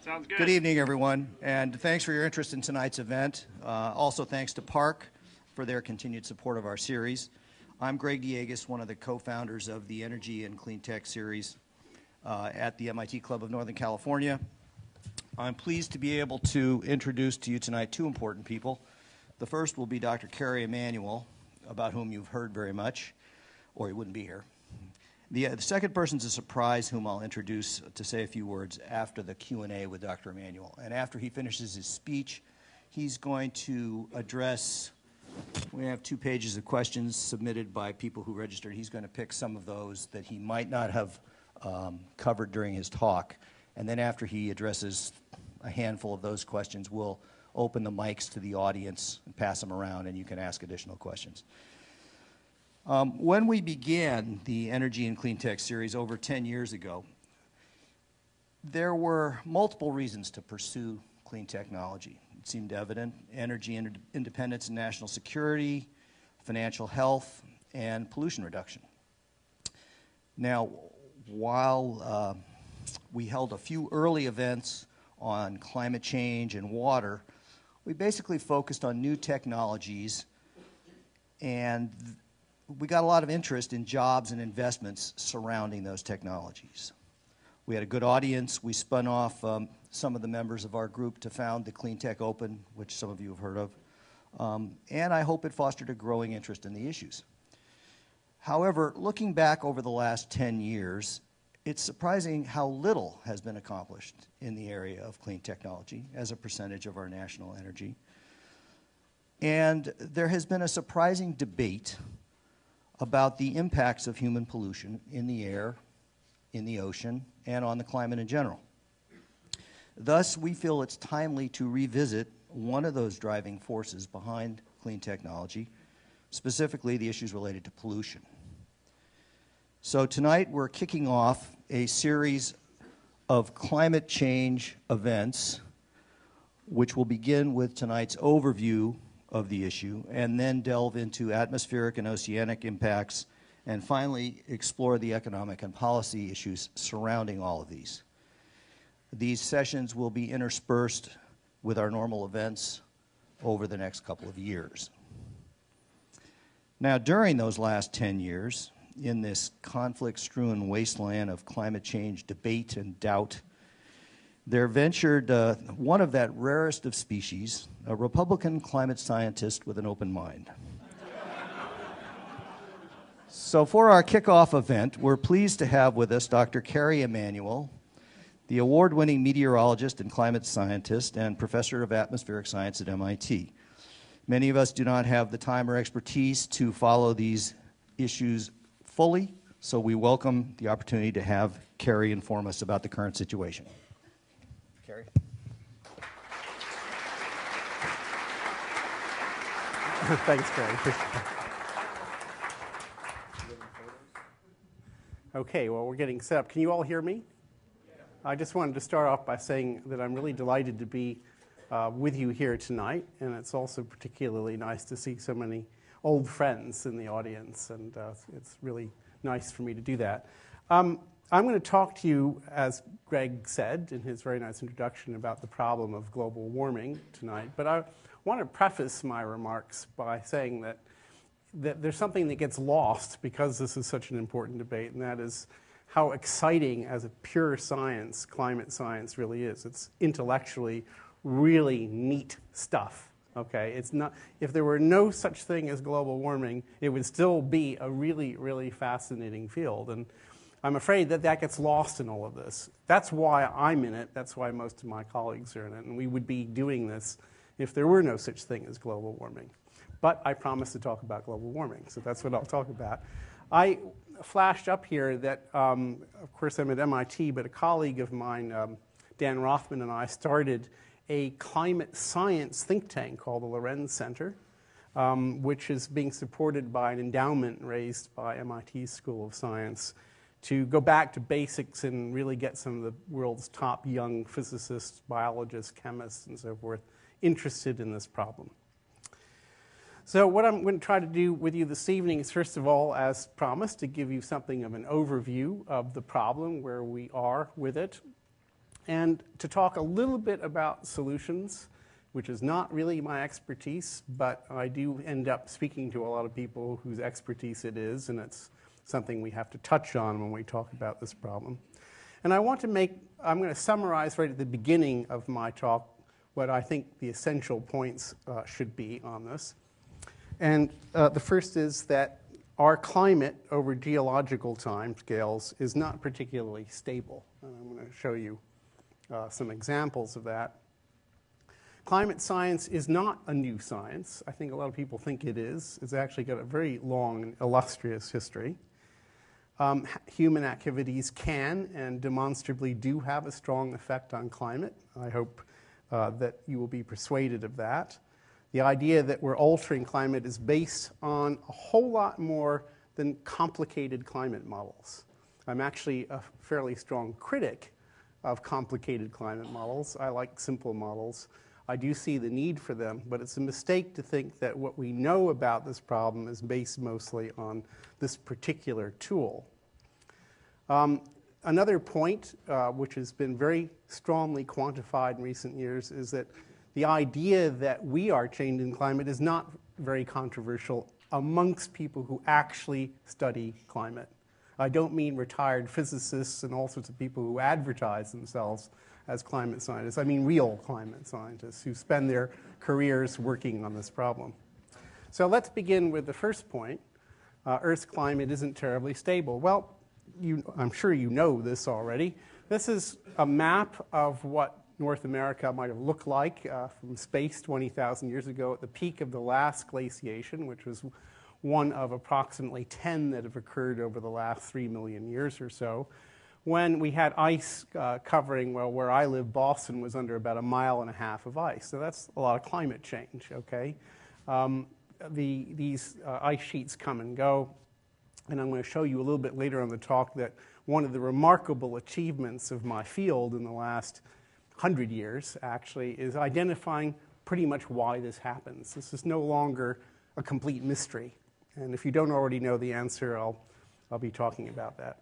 Sounds good. Good evening, everyone, and thanks for your interest in tonight's event. Also, thanks to Park for their continued support of our series. I'm Greg Diegas, one of the co-founders of the Energy and Clean Tech series at the MIT Club of Northern California. I'm pleased to be able to introduce to you tonight two important people. The first will be Dr. Carey Emanuel, about whom you've heard very much, or he wouldn't be here. The second person is a surprise, whom I'll introduce to say a few words after the Q&A with Dr. Emanuel. And after he finishes his speech, he's going to address, we have 2 pages of questions submitted by people who registered. He's going to pick some of those that he might not have covered during his talk. And then after he addresses a handful of those questions, we'll open the mics to the audience and pass them around, and you can ask additional questions. When we began the Energy and Clean Tech series over 10 years ago, there were multiple reasons to pursue clean technology. It seemed evident: energy independence and national security, financial health, and pollution reduction. Now, while we held a few early events on climate change and water, we basically focused on new technologies, and we got a lot of interest in jobs and investments surrounding those technologies. We had a good audience. We spun off some of the members of our group to found the Clean Tech Open, which some of you have heard of, and I hope it fostered a growing interest in the issues. However, looking back over the last 10 years, it's surprising how little has been accomplished in the area of clean technology as a percentage of our national energy. And there has been a surprising debate about the impacts of human pollution in the air, in the ocean, and on the climate in general. Thus, we feel it's timely to revisit one of those driving forces behind clean technology, specifically the issues related to pollution. So tonight we're kicking off a series of climate change events, which will begin with tonight's overview of the issue, and then delve into atmospheric and oceanic impacts, and finally explore the economic and policy issues surrounding all of these. These sessions will be interspersed with our normal events over the next couple of years. Now, during those last 10 years, in this conflict-strewn wasteland of climate change debate and doubt, there ventured one of that rarest of species, a Republican climate scientist with an open mind. So for our kickoff event, we're pleased to have with us Dr. Carey Emanuel, the award-winning meteorologist and climate scientist and professor of atmospheric science at MIT. Many of us do not have the time or expertise to follow these issues fully, so we welcome the opportunity to have Carey inform us about the current situation. Carey? Thanks, Greg. Okay, well, we're getting set up. Can you all hear me? I just wanted to start off by saying that I'm really delighted to be with you here tonight, and it's also particularly nice to see so many old friends in the audience, and it's really nice for me to do that. I'm going to talk to you, as Greg said in his very nice introduction, about the problem of global warming tonight, but I want to preface my remarks by saying that there's something that gets lost because this is such an important debate, and that is how exciting, as a pure science, climate science really is. It's intellectually really neat stuff. Okay, it's not, if there were no such thing as global warming, it would still be a really, really fascinating field. And I'm afraid that that gets lost in all of this. That's why I'm in it. That's why most of my colleagues are in it. And we would be doing this if there were no such thing as global warming. But I promised to talk about global warming, so that's what I'll talk about. I flashed up here that, of course, I'm at MIT, but a colleague of mine, Dan Rothman, and I started a climate science think tank called the Lorenz Center, which is being supported by an endowment raised by MIT's School of Science to go back to basics and really get some of the world's top young physicists, biologists, chemists, and so forth interested in this problem. So what I'm going to try to do with you this evening is, first of all, as promised, to give you something of an overview of the problem, where we are with it. and to talk a little bit about solutions, which is not really my expertise, but I do end up speaking to a lot of people whose expertise it is, and it's something we have to touch on when we talk about this problem. And I'm going to summarize right at the beginning of my talk what I think the essential points should be on this. And the first is that our climate over geological time scales is not particularly stable. And I'm going to show you some examples of that. Climate science is not a new science. I think a lot of people think it is. It's actually got a very long and illustrious history. Human activities can and demonstrably do have a strong effect on climate. I hope that you will be persuaded of that. The idea that we're altering climate is based on a whole lot more than complicated climate models. I'm actually a fairly strong critic of complicated climate models. I like simple models. I do see the need for them, but it's a mistake to think that what we know about this problem is based mostly on this particular tool. Another point, which has been very strongly quantified in recent years, is that the idea that we are changing climate is not very controversial amongst people who actually study climate. I don't mean retired physicists and all sorts of people who advertise themselves as climate scientists. I mean real climate scientists who spend their careers working on this problem. So let's begin with the first point. Earth's climate isn't terribly stable. Well, I'm sure you know this already. This is a map of what North America might have looked like from space 20,000 years ago at the peak of the last glaciation, which was one of approximately 10 that have occurred over the last 3 million years or so, when we had ice covering, well, where I live, Boston was under about 1.5 miles of ice. So that's a lot of climate change, okay? These ice sheets come and go, and I'm going to show you a little bit later on the talk that one of the remarkable achievements of my field in the last 100 years, actually, is identifying pretty much why this happens. This is no longer a complete mystery. And if you don't already know the answer, I'll be talking about that.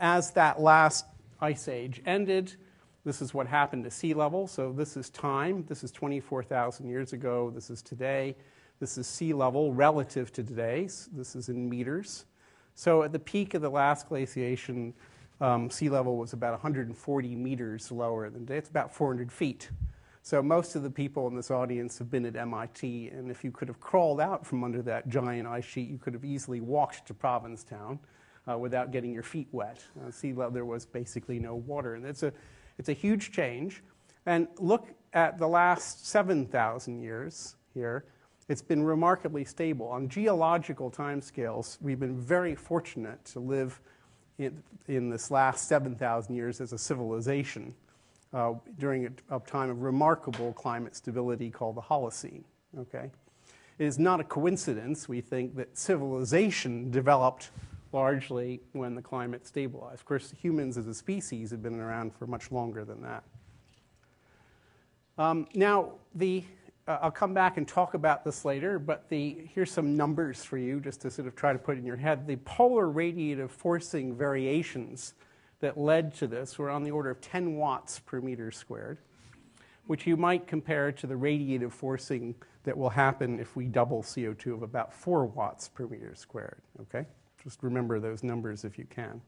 As that last ice age ended, this is what happened to sea level. So this is time. This is 24,000 years ago. This is today. This is sea level relative to today's. This is in meters. So at the peak of the last glaciation, sea level was about 140 meters lower than today. It's about 400 feet. So most of the people in this audience have been at MIT, and if you could have crawled out from under that giant ice sheet, you could have easily walked to Provincetown without getting your feet wet. Sea level, there was basically no water, and it's a huge change. And look at the last 7,000 years here. It's been remarkably stable. On geological timescales, we've been very fortunate to live in this last 7,000 years as a civilization during a time of remarkable climate stability called the Holocene. Okay? It is not a coincidence, we think, that civilization developed largely when the climate stabilized. Of course, humans as a species have been around for much longer than that. Now, I'll come back and talk about this later, but here's some numbers for you just to sort of try to put in your head. The polar radiative forcing variations that led to this were on the order of 10 watts per meter squared, which you might compare to the radiative forcing that will happen if we double CO2 of about 4 watts per meter squared, okay? Just remember those numbers if you can.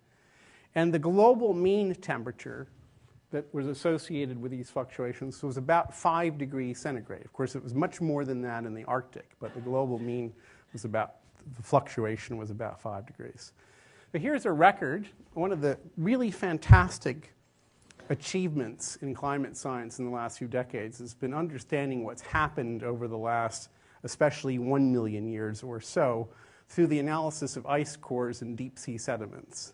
And the global mean temperature that was associated with these fluctuations was about 5 degrees centigrade. Of course, it was much more than that in the Arctic, but the global mean was the fluctuation was about 5 degrees. But here's a record. One of the really fantastic achievements in climate science in the last few decades has been understanding what's happened over the last, especially 1 million years or so, through the analysis of ice cores and deep sea sediments.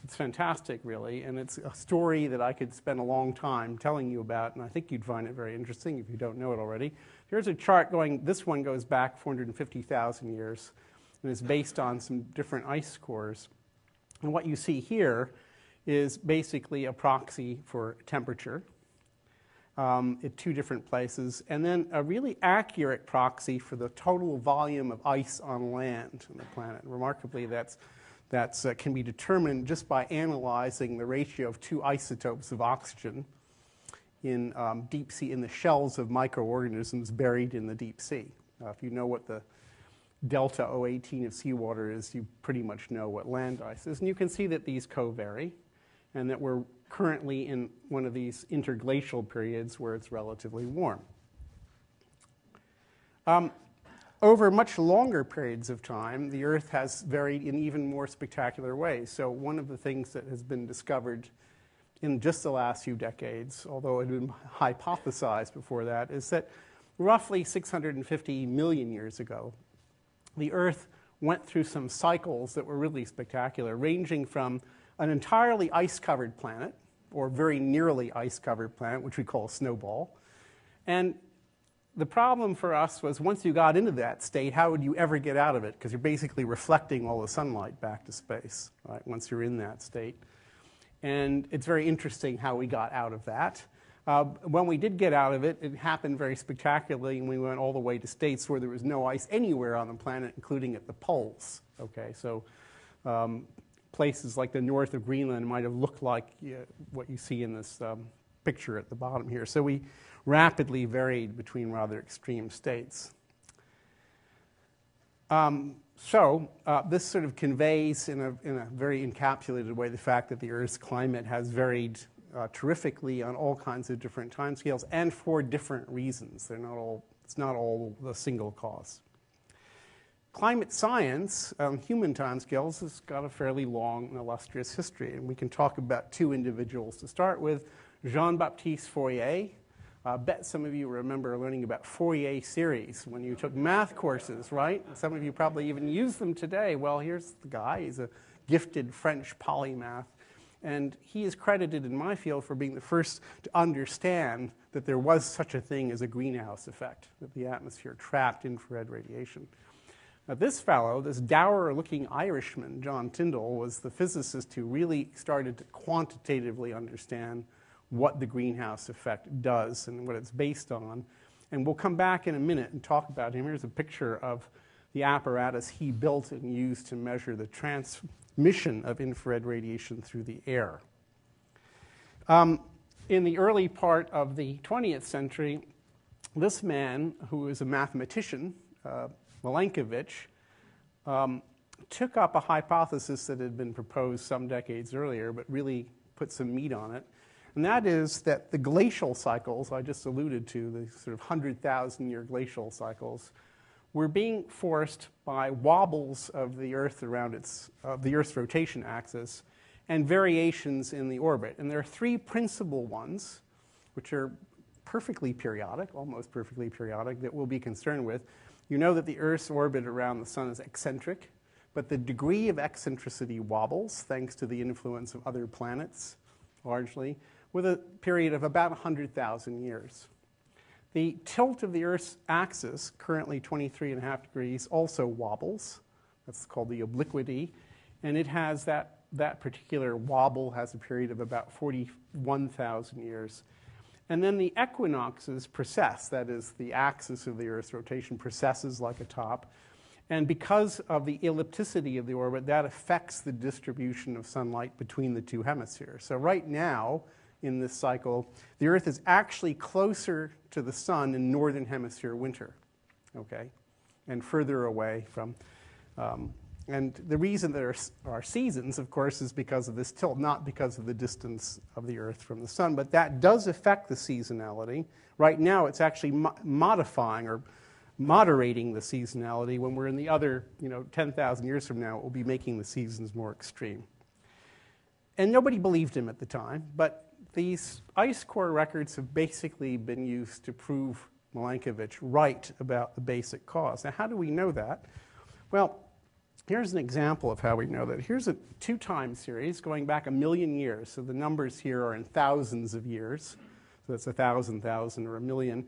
It's fantastic, really, and it's a story that I could spend a long time telling you about, and I think you'd find it very interesting if you don't know it already. Here's a chart this one goes back 450,000 years, and is based on some different ice cores. And what you see here is basically a proxy for temperature at 2 different places, and then a really accurate proxy for the total volume of ice on land on the planet. Remarkably, that's that can be determined just by analyzing the ratio of two isotopes of oxygen in deep sea, in the shells of microorganisms buried in the deep sea. If you know what the delta O18 of seawater is, you pretty much know what land ice is. And you can see that these co-vary, and that we're currently in one of these interglacial periods where it's relatively warm. Over much longer periods of time, the Earth has varied in even more spectacular ways. So one of the things that has been discovered in just the last few decades, although it had been hypothesized before that, is that roughly 650 million years ago, the Earth went through some cycles that were really spectacular, ranging from an entirely ice-covered planet, or very nearly ice-covered planet, which we call a snowball. And the problem for us was once you got into that state, how would you ever get out of it? Because you're basically reflecting all the sunlight back to space, right, once you're in that state. And it's very interesting how we got out of that. When we did get out of it, it happened very spectacularly, and we went all the way to states where there was no ice anywhere on the planet, including at the poles. Okay, so places like the north of Greenland might have looked like what you see in this picture at the bottom here. So we rapidly varied between rather extreme states. This sort of conveys in a very encapsulated way the fact that the Earth's climate has varied terrifically on all kinds of different timescales and for different reasons. It's not all the single cause. Climate science, human timescales, has got a fairly long and illustrious history. And we can talk about two individuals to start with. Jean-Baptiste Fourier. I bet some of you remember learning about Fourier series when you took math courses, right? Some of you probably even use them today. Well, here's the guy. He's a gifted French polymath. And he is credited in my field for being the first to understand that there was such a thing as a greenhouse effect, that the atmosphere trapped infrared radiation. Now, this fellow, this dour-looking Irishman, John Tyndall, was the physicist who really started to quantitatively understand what the greenhouse effect does and what it's based on. And we'll come back in a minute and talk about him. Here's a picture of the apparatus he built and used to measure the transmission of infrared radiation through the air. In the early part of the 20th century, this man, who is a mathematician, Milankovitch, took up a hypothesis that had been proposed some decades earlier, but really put some meat on it. And that is that the glacial cycles I just alluded to, the sort of 100,000-year glacial cycles, were being forced by wobbles of the Earth around the Earth's rotation axis and variations in the orbit. And there are three principal ones, which are perfectly periodic, almost perfectly periodic, that we'll be concerned with. You know that the Earth's orbit around the sun is eccentric, but the degree of eccentricity wobbles thanks to the influence of other planets, largely, with a period of about 100,000 years. The tilt of the Earth's axis, currently 23.5 degrees, also wobbles. That's called the obliquity. And it has that particular wobble has a period of about 41,000 years. And then the equinoxes precess, that is, the axis of the Earth's rotation precesses like a top. And because of the ellipticity of the orbit, that affects the distribution of sunlight between the two hemispheres. So right now, in this cycle, the Earth is actually closer to the sun in northern hemisphere winter, okay, and further away from. And the reason there are seasons, of course, is because of this tilt, not because of the distance of the Earth from the sun. But that does affect the seasonality. Right now, it's actually modifying or moderating the seasonality. When we're in the other, 10,000 years from now, it will be making the seasons more extreme. And nobody believed him at the time, but these ice core records have basically been used to prove Milankovitch right about the basic cause. Now, how do we know that? Well, here's an example of how we know that. Here's a two-time series going back 1 million years. So the numbers here are in thousands of years. So that's 1,000, 1,000, or 1 million.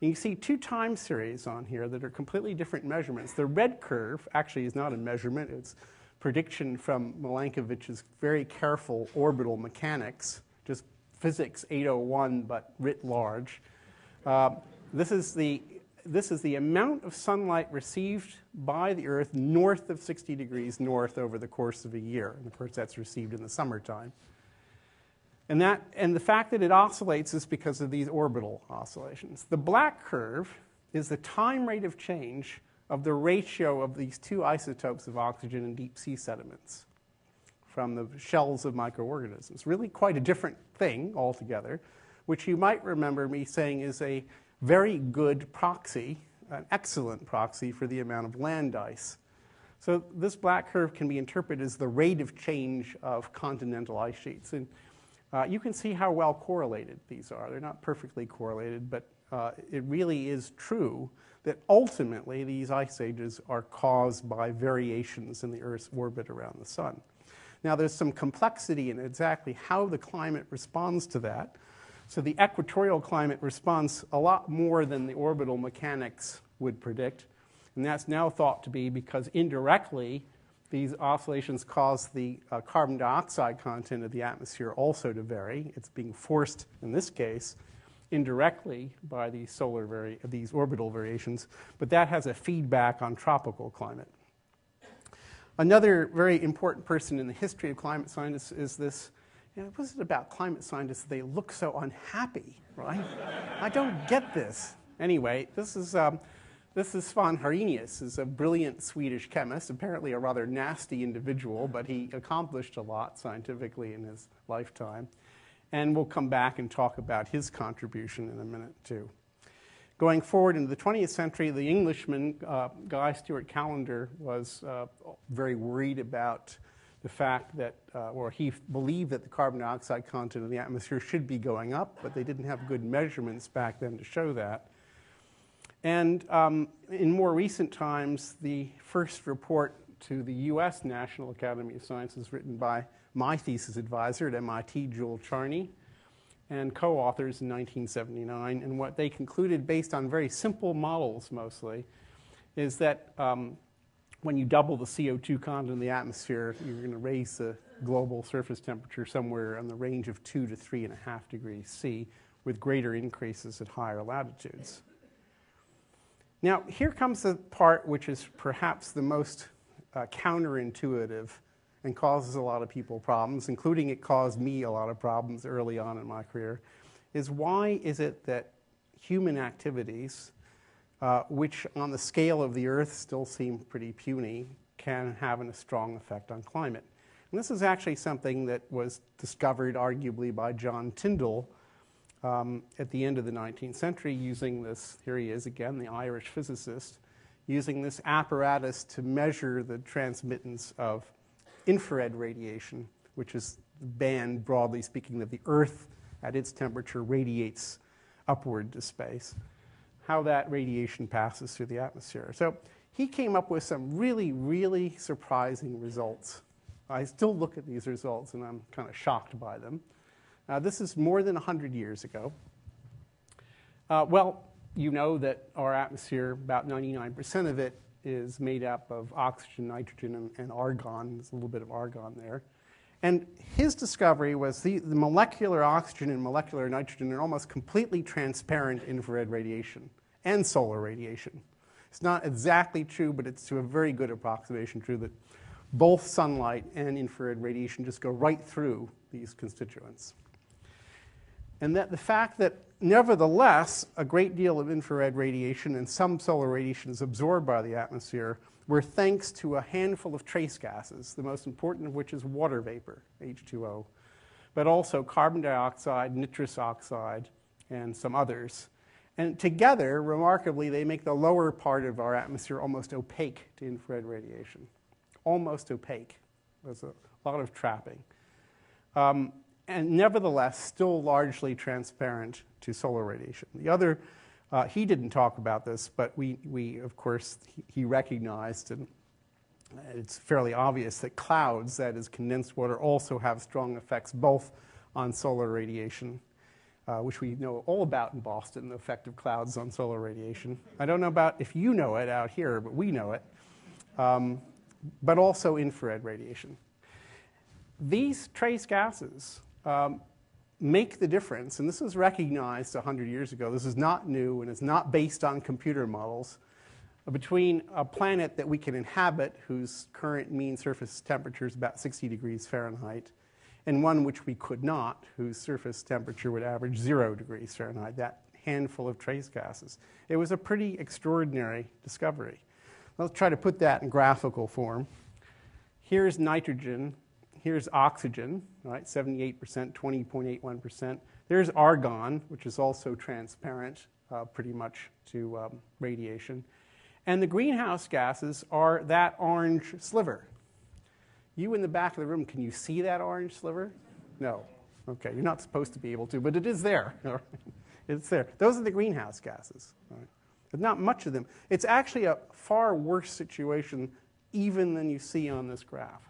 And you see two time series on here that are completely different measurements. The red curve actually is not a measurement. It's prediction from Milankovich's very careful orbital mechanics, just physics 801, but writ large. This is the this is the amount of sunlight received by the Earth north of 60 degrees north over the course of a year. And of course, that's received in the summertime. And the fact that it oscillates is because of these orbital oscillations. The black curve is the time rate of change of the ratio of these two isotopes of oxygen in deep sea sediments from the shells of microorganisms. Really quite a different thing altogether, which you might remember me saying is a very good proxy, an excellent proxy for the amount of land ice. So this black curve can be interpreted as the rate of change of continental ice sheets. And you can see how well correlated these are. They're not perfectly correlated, but it really is true that ultimately these ice ages are caused by variations in the Earth's orbit around the sun. Now there's some complexity in exactly how the climate responds to that. So the equatorial climate responds a lot more than the orbital mechanics would predict. And that's now thought to be because indirectly these oscillations cause the carbon dioxide content of the atmosphere also to vary. It's being forced, in this case, indirectly by these orbital variations, but that has a feedback on tropical climate. Another very important person in the history of climate science is this, what is it about climate scientists? They look so unhappy, right? I don't get this. Anyway, this is Svan Arrhenius, is a brilliant Swedish chemist, apparently a rather nasty individual, but he accomplished a lot scientifically in his lifetime. And we'll come back and talk about his contribution in a minute, too. Going forward into the 20th century, the Englishman, Guy Stewart Callender, was very worried about the fact that, or he believed that the carbon dioxide content of the atmosphere should be going up, but they didn't have good measurements back then to show that. And in more recent times, the first report to the US National Academy of Sciences, written by my thesis advisor at MIT, Jewel Charney, and co-authors in 1979. And what they concluded, based on very simple models mostly, is that when you double the CO2 content in the atmosphere, you're going to raise the global surface temperature somewhere in the range of 2 to 3.5 degrees C, with greater increases at higher latitudes. Now, here comes the part which is perhaps the most counterintuitive and causes a lot of people problems, including it caused me a lot of problems early on in my career, is why is it that human activities, which on the scale of the Earth still seem pretty puny, can have a strong effect on climate? And this is actually something that was discovered arguably by John Tyndall at the end of the 19th century, using this, here he is again, the Irish physicist, using this apparatus to measure the transmittance of infrared radiation, which is the band, broadly speaking, that the Earth at its temperature radiates upward to space, how that radiation passes through the atmosphere. So he came up with some really, really surprising results. I still look at these results and I'm kind of shocked by them. This is more than 100 years ago. Well, you know that our atmosphere, about 99% of it, is made up of oxygen, nitrogen, and argon. There's a little bit of argon there. And his discovery was the molecular oxygen and molecular nitrogen are almost completely transparent infrared radiation and solar radiation. It's not exactly true, but it's to a very good approximation true that both sunlight and infrared radiation just go right through these constituents. And that the fact that nevertheless a great deal of infrared radiation and some solar radiation is absorbed by the atmosphere were thanks to a handful of trace gases, the most important of which is water vapor, H2O, but also carbon dioxide, nitrous oxide, and some others. And together, remarkably, they make the lower part of our atmosphere almost opaque to infrared radiation. Almost opaque. There's a lot of trapping. And nevertheless, still largely transparent to solar radiation. The other, he didn't talk about this, but we of course, he recognized, and it's fairly obvious, that clouds, that is condensed water, also have strong effects both on solar radiation, which we know all about in Boston, the effect of clouds on solar radiation. I don't know about if you know it out here, but we know it, but also infrared radiation. These trace gases make the difference, and this was recognized 100 years ago, this is not new and it's not based on computer models, between a planet that we can inhabit, whose current mean surface temperature is about 60 degrees Fahrenheit, and one which we could not, whose surface temperature would average 0 degrees Fahrenheit, that handful of trace gases. It was a pretty extraordinary discovery. Let's try to put that in graphical form. Here's nitrogen. Here's oxygen, right? 78%, 20.81%. There's argon, which is also transparent pretty much to radiation. And the greenhouse gases are that orange sliver. You in the back of the room, can you see that orange sliver? No. Okay, you're not supposed to be able to, but it is there. It's there. Those are the greenhouse gases. Right? There's not much of them. It's actually a far worse situation even than you see on this graph.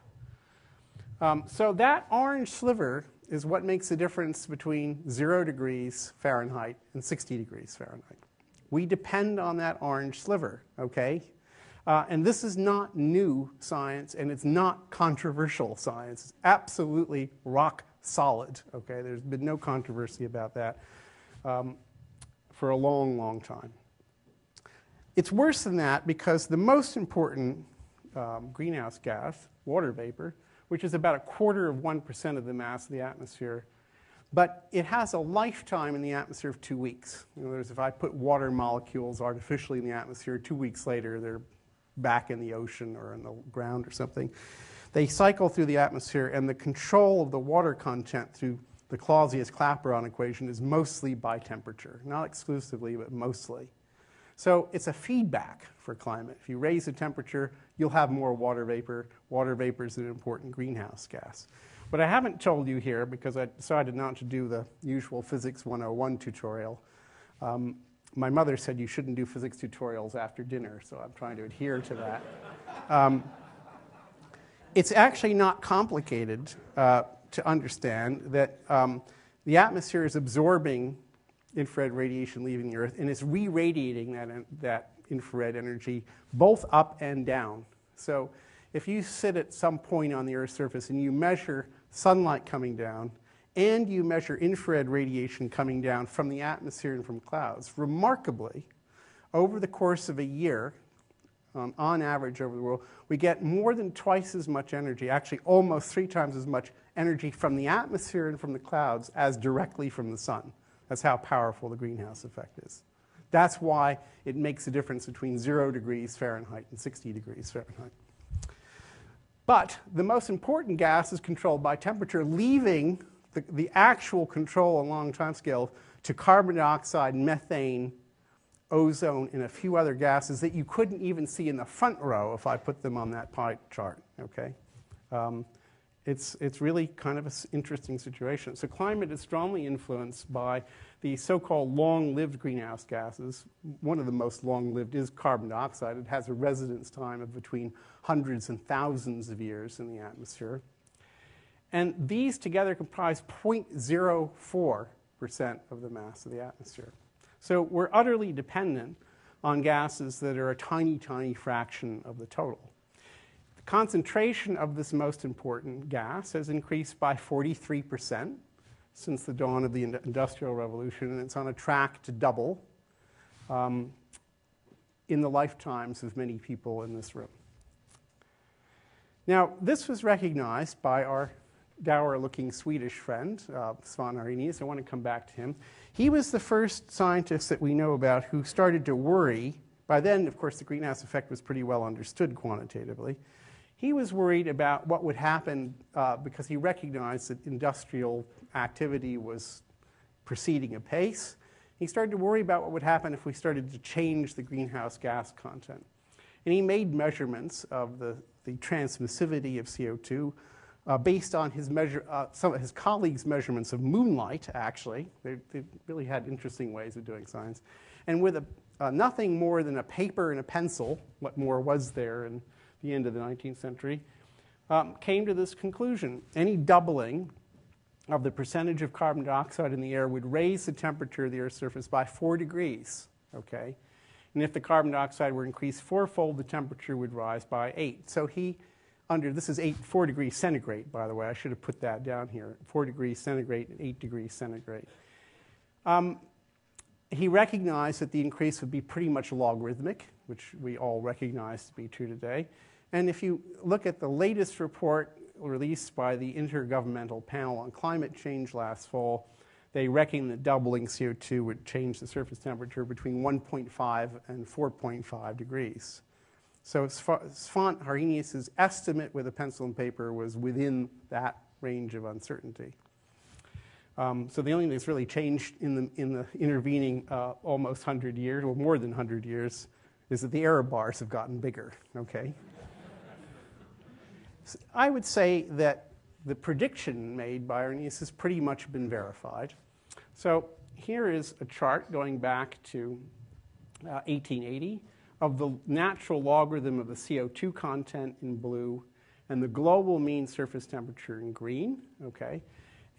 So that orange sliver is what makes the difference between 0 degrees Fahrenheit and 60 degrees Fahrenheit. We depend on that orange sliver, okay? And this is not new science, and it's not controversial science. It's absolutely rock solid, okay? There's been no controversy about that for a long, long time. It's worse than that because the most important greenhouse gas, water vapor, which is about 1/4% of the mass of the atmosphere, but it has a lifetime in the atmosphere of 2 weeks. In other words, if I put water molecules artificially in the atmosphere, 2 weeks later they're back in the ocean or in the ground or something. They cycle through the atmosphere, and the control of the water content through the Clausius-Clapeyron equation is mostly by temperature. Not exclusively, but mostly. So it's a feedback for climate. If you raise the temperature, you'll have more water vapor. Water vapor is an important greenhouse gas. What I haven't told you here, because I decided not to do the usual Physics 101 tutorial, my mother said you shouldn't do physics tutorials after dinner, so I'm trying to adhere to that. It's actually not complicated to understand that the atmosphere is absorbing infrared radiation leaving the Earth, and it's re-radiating that infrared energy both up and down. So if you sit at some point on the Earth's surface and you measure sunlight coming down and you measure infrared radiation coming down from the atmosphere and from clouds, remarkably, over the course of a year, on average over the world, we get more than twice as much energy, actually almost 3 times as much energy from the atmosphere and from the clouds as directly from the sun. That's how powerful the greenhouse effect is. That's why it makes a difference between 0 degrees Fahrenheit and 60 degrees Fahrenheit. But the most important gas is controlled by temperature, leaving the actual control on long time scale to carbon dioxide, methane, ozone, and a few other gases that you couldn't even see in the front row if I put them on that pie chart, okay? It's really kind of an interesting situation. So climate is strongly influenced by the so-called long-lived greenhouse gases. One of the most long-lived is carbon dioxide. It has a residence time of between hundreds and thousands of years in the atmosphere. And these together comprise 0.04% of the mass of the atmosphere. So we're utterly dependent on gases that are a tiny, tiny fraction of the total. The concentration of this most important gas has increased by 43% since the dawn of the Industrial Revolution, and it's on a track to double in the lifetimes of many people in this room. Now, this was recognized by our dour-looking Swedish friend, Svan Arrhenius. I want to come back to him. He was the first scientist that we know about who started to worry. By then, of course, the greenhouse effect was pretty well understood quantitatively. He was worried about what would happen because he recognized that industrial activity was proceeding apace. He started to worry about what would happen if we started to change the greenhouse gas content. And he made measurements of the transmissivity of CO2 based on some of his colleagues' measurements of moonlight, actually. They really had interesting ways of doing science. And with nothing more than a paper and a pencil, what more was there in the end of the 19th century, came to this conclusion. Any doubling of the percentage of carbon dioxide in the air would raise the temperature of the Earth's surface by 4 degrees, okay? And if the carbon dioxide were increased 4-fold, the temperature would rise by 8. So he this is 4 degrees centigrade, by the way. I should have put that down here. 4 degrees centigrade and 8 degrees centigrade. He recognized that the increase would be pretty much logarithmic, which we all recognize to be true today. And if you look at the latest report released by the Intergovernmental Panel on Climate Change last fall, they reckon that doubling CO2 would change the surface temperature between 1.5 and 4.5 degrees. So Svante Arrhenius' estimate with a pencil and paper was within that range of uncertainty. So the only thing that's really changed in the intervening almost 100 years, or more than 100 years, is that the error bars have gotten bigger, okay? So I would say that the prediction made by Arrhenius has pretty much been verified. So here is a chart going back to 1880 of the natural logarithm of the CO2 content in blue and the global mean surface temperature in green, okay?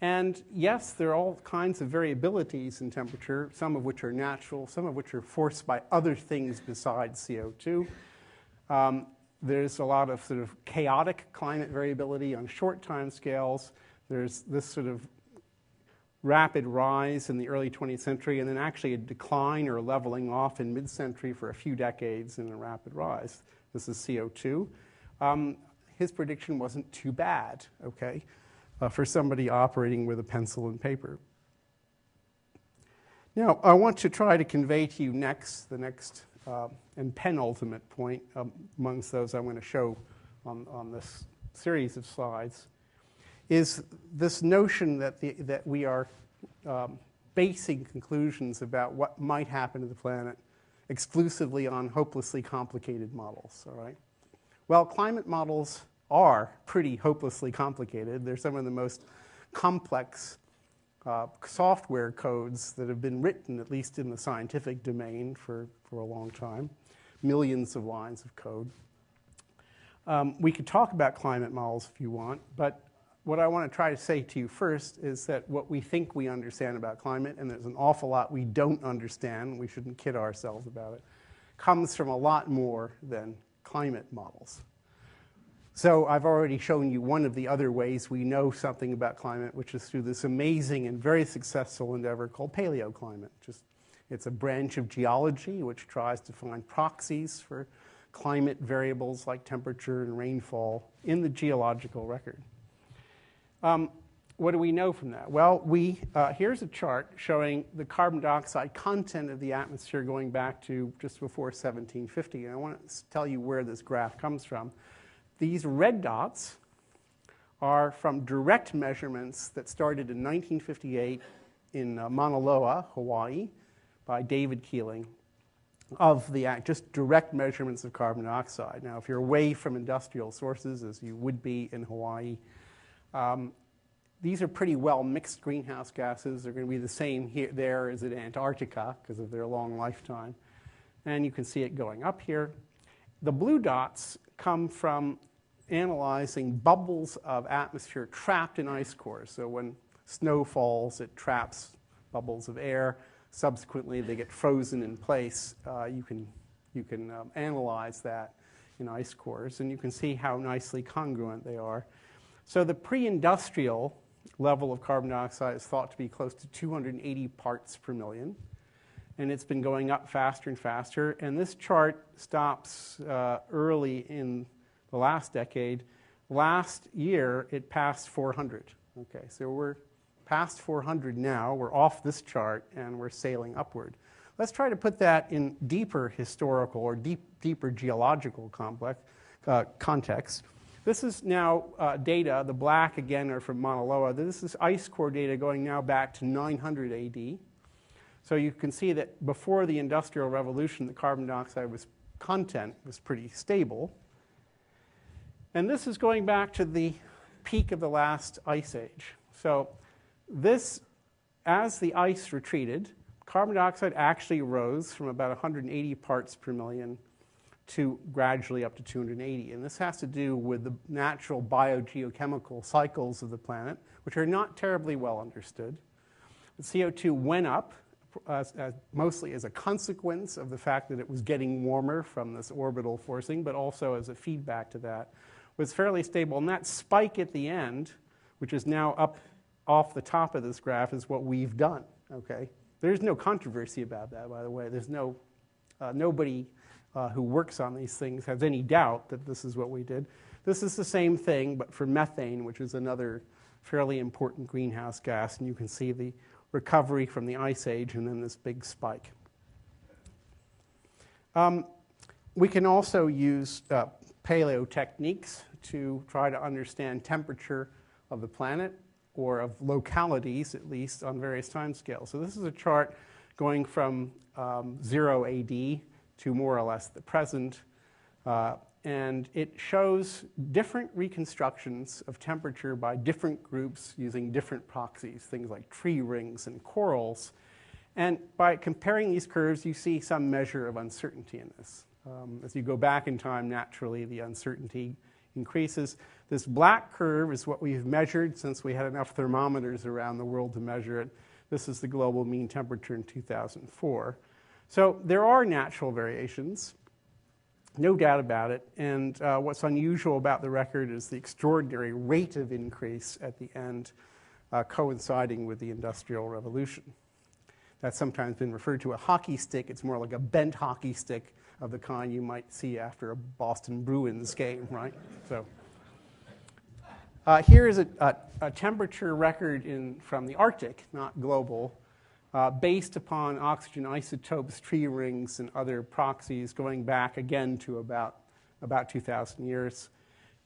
And yes, there are all kinds of variabilities in temperature, some of which are natural, some of which are forced by other things besides CO2. There's a lot of sort of chaotic climate variability on short time scales. There's this sort of rapid rise in the early 20th century, and then actually a decline or leveling off in mid-century for a few decades and a rapid rise. This is CO2. His prediction wasn't too bad, okay, for somebody operating with a pencil and paper. Now, I want to try to convey to you the next and penultimate point amongst those I'm going to show on this series of slides, is this notion that we are basing conclusions about what might happen to the planet exclusively on hopelessly complicated models, all right? Well, climate models are pretty hopelessly complicated. They're some of the most complex software codes that have been written, at least in the scientific domain, for a long time. Millions of lines of code. We could talk about climate models if you want, but what I want to try to say to you first is that what we think we understand about climate, and there's an awful lot we don't understand, we shouldn't kid ourselves about it, comes from a lot more than climate models. So I've already shown you one of the other ways we know something about climate, which is through this amazing and very successful endeavor called paleoclimate. It's a branch of geology which tries to find proxies for climate variables like temperature and rainfall in the geological record. What do we know from that? Well, here's a chart showing the carbon dioxide content of the atmosphere going back to just before 1750. And I want to tell you where this graph comes from. These red dots are from direct measurements that started in 1958 in Mauna Loa, Hawaii, by David Keeling, of just direct measurements of carbon dioxide. Now, if you're away from industrial sources, as you would be in Hawaii, these are pretty well mixed greenhouse gases. They're going to be the same there as in Antarctica because of their long lifetime. And you can see it going up here. The blue dots come from analyzing bubbles of atmosphere trapped in ice cores. So when snow falls, it traps bubbles of air. Subsequently, they get frozen in place. You can analyze that in ice cores, and you can see how nicely congruent they are. So the pre-industrial level of carbon dioxide is thought to be close to 280 parts per million, and it's been going up faster and faster. And this chart stops early in the last decade. Last year, it passed 400. Okay, so we're past 400 now. We're off this chart, and we're sailing upward. Let's try to put that in deeper historical or deeper geological context. This is now data. The black, again, are from Mauna Loa. This is ice core data going now back to 900 AD. So you can see that before the Industrial Revolution, the carbon dioxide content was pretty stable. And this is going back to the peak of the last ice age. So this, as the ice retreated, carbon dioxide actually rose from about 180 parts per million to gradually up to 280. And this has to do with the natural biogeochemical cycles of the planet, which are not terribly well understood. The CO2 went up mostly as a consequence of the fact that it was getting warmer from this orbital forcing, but also as a feedback to that. was fairly stable. And that spike at the end, which is now up off the top of this graph, is what we've done. Okay? There's no controversy about that, by the way. There's nobody who works on these things has any doubt that this is what we did. This is the same thing, but for methane, which is another fairly important greenhouse gas, and you can see the recovery from the ice age and then this big spike. We can also use paleo techniques to try to understand temperature of the planet, or of localities at least, on various time scales. So this is a chart going from 0 AD to more or less the present. And it shows different reconstructions of temperature by different groups using different proxies, things like tree rings and corals. And by comparing these curves, you see some measure of uncertainty in this. As you go back in time, naturally, the uncertainty increases. This black curve is what we've measured since we had enough thermometers around the world to measure it. This is the global mean temperature in 2004. So there are natural variations. No doubt about it. And what's unusual about the record is the extraordinary rate of increase at the end, coinciding with the Industrial Revolution. That's sometimes been referred to a hockey stick. It's more like a bent hockey stick of the kind you might see after a Boston Bruins game, right? So here is a temperature record from the Arctic, not global, based upon oxygen isotopes, tree rings, and other proxies going back again to about 2,000 years,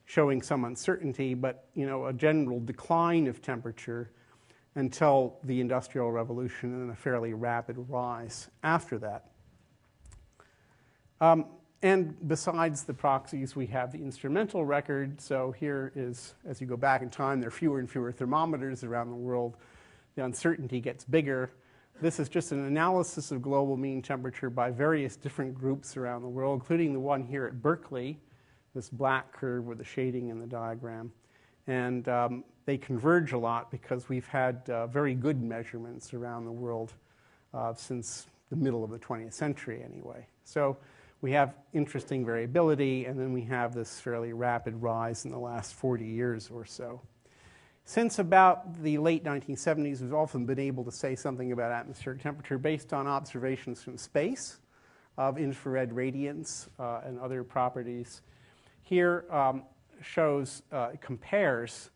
showing some uncertainty, but a general decline of temperature until the Industrial Revolution and a fairly rapid rise after that. And besides the proxies, we have the instrumental record. So here is, as you go back in time, there are fewer and fewer thermometers around the world. The uncertainty gets bigger. This is just an analysis of global mean temperature by various different groups around the world, including the one here at Berkeley, this black curve with the shading in the diagram. And they converge a lot because we've had very good measurements around the world since the middle of the 20th century anyway. So we have interesting variability, and then we have this fairly rapid rise in the last 40 years or so. Since about the late 1970s, we've often been able to say something about atmospheric temperature based on observations from space of infrared radiance and other properties. Here compares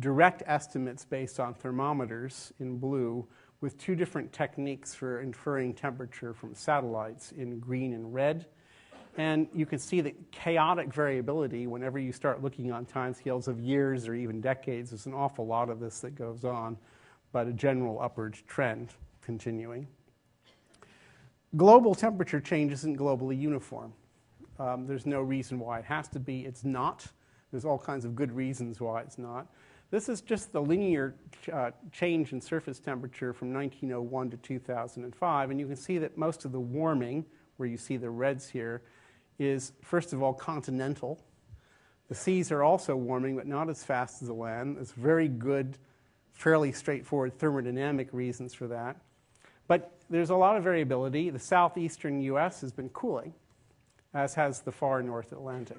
direct estimates based on thermometers in blue with two different techniques for inferring temperature from satellites in green and red. And you can see the chaotic variability whenever you start looking on timescales of years or even decades. There's an awful lot of this that goes on, but a general upward trend continuing. Global temperature change isn't globally uniform. There's no reason why it has to be. It's not. There's all kinds of good reasons why it's not. This is just the linear change in surface temperature from 1901 to 2005. And you can see that most of the warming, where you see the reds here, is, first of all, continental. The seas are also warming, but not as fast as the land. There's very good, fairly straightforward thermodynamic reasons for that. But there's a lot of variability. The southeastern U.S. has been cooling, as has the far North Atlantic.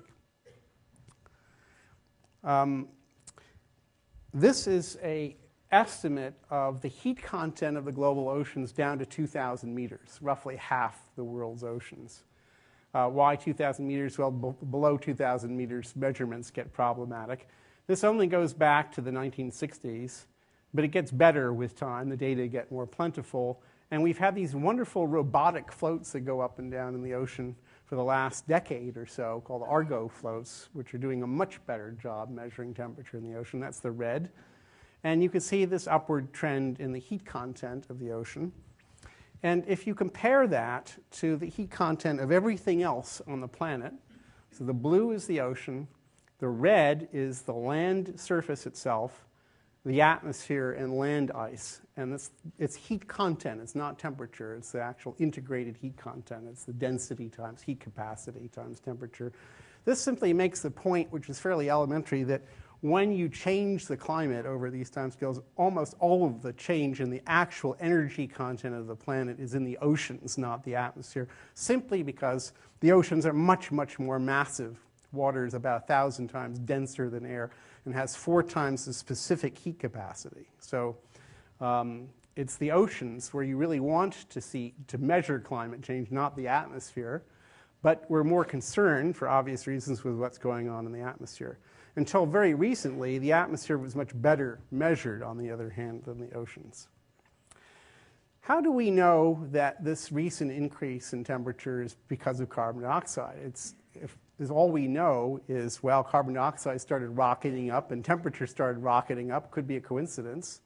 This is an estimate of the heat content of the global oceans down to 2,000 meters, roughly half the world's oceans. Why 2,000 meters? Well, below 2,000 meters, measurements get problematic. This only goes back to the 1960s, but it gets better with time. The data get more plentiful. And we've had these wonderful robotic floats that go up and down in the ocean for the last decade or so, called Argo floats, which are doing a much better job measuring temperature in the ocean. That's the red. And you can see this upward trend in the heat content of the ocean. And if you compare that to the heat content of everything else on the planet, so the blue is the ocean, the red is the land surface itself, the atmosphere and land ice. And it's heat content. It's not temperature. It's the actual integrated heat content. It's the density times heat capacity times temperature. This simply makes the point, which is fairly elementary, that when you change the climate over these timescales, almost all of the change in the actual energy content of the planet is in the oceans, not the atmosphere, simply because the oceans are much, much more massive Water is about 1,000 times denser than air and has 4 times the specific heat capacity. So it's the oceans where you really want to measure climate change, not the atmosphere. But we're more concerned, for obvious reasons, with what's going on in the atmosphere. Until very recently, the atmosphere was much better measured, on the other hand, than the oceans. How do we know that this recent increase in temperature is because of carbon dioxide? All we know is, well, carbon dioxide started rocketing up and temperature started rocketing up. Could be a coincidence.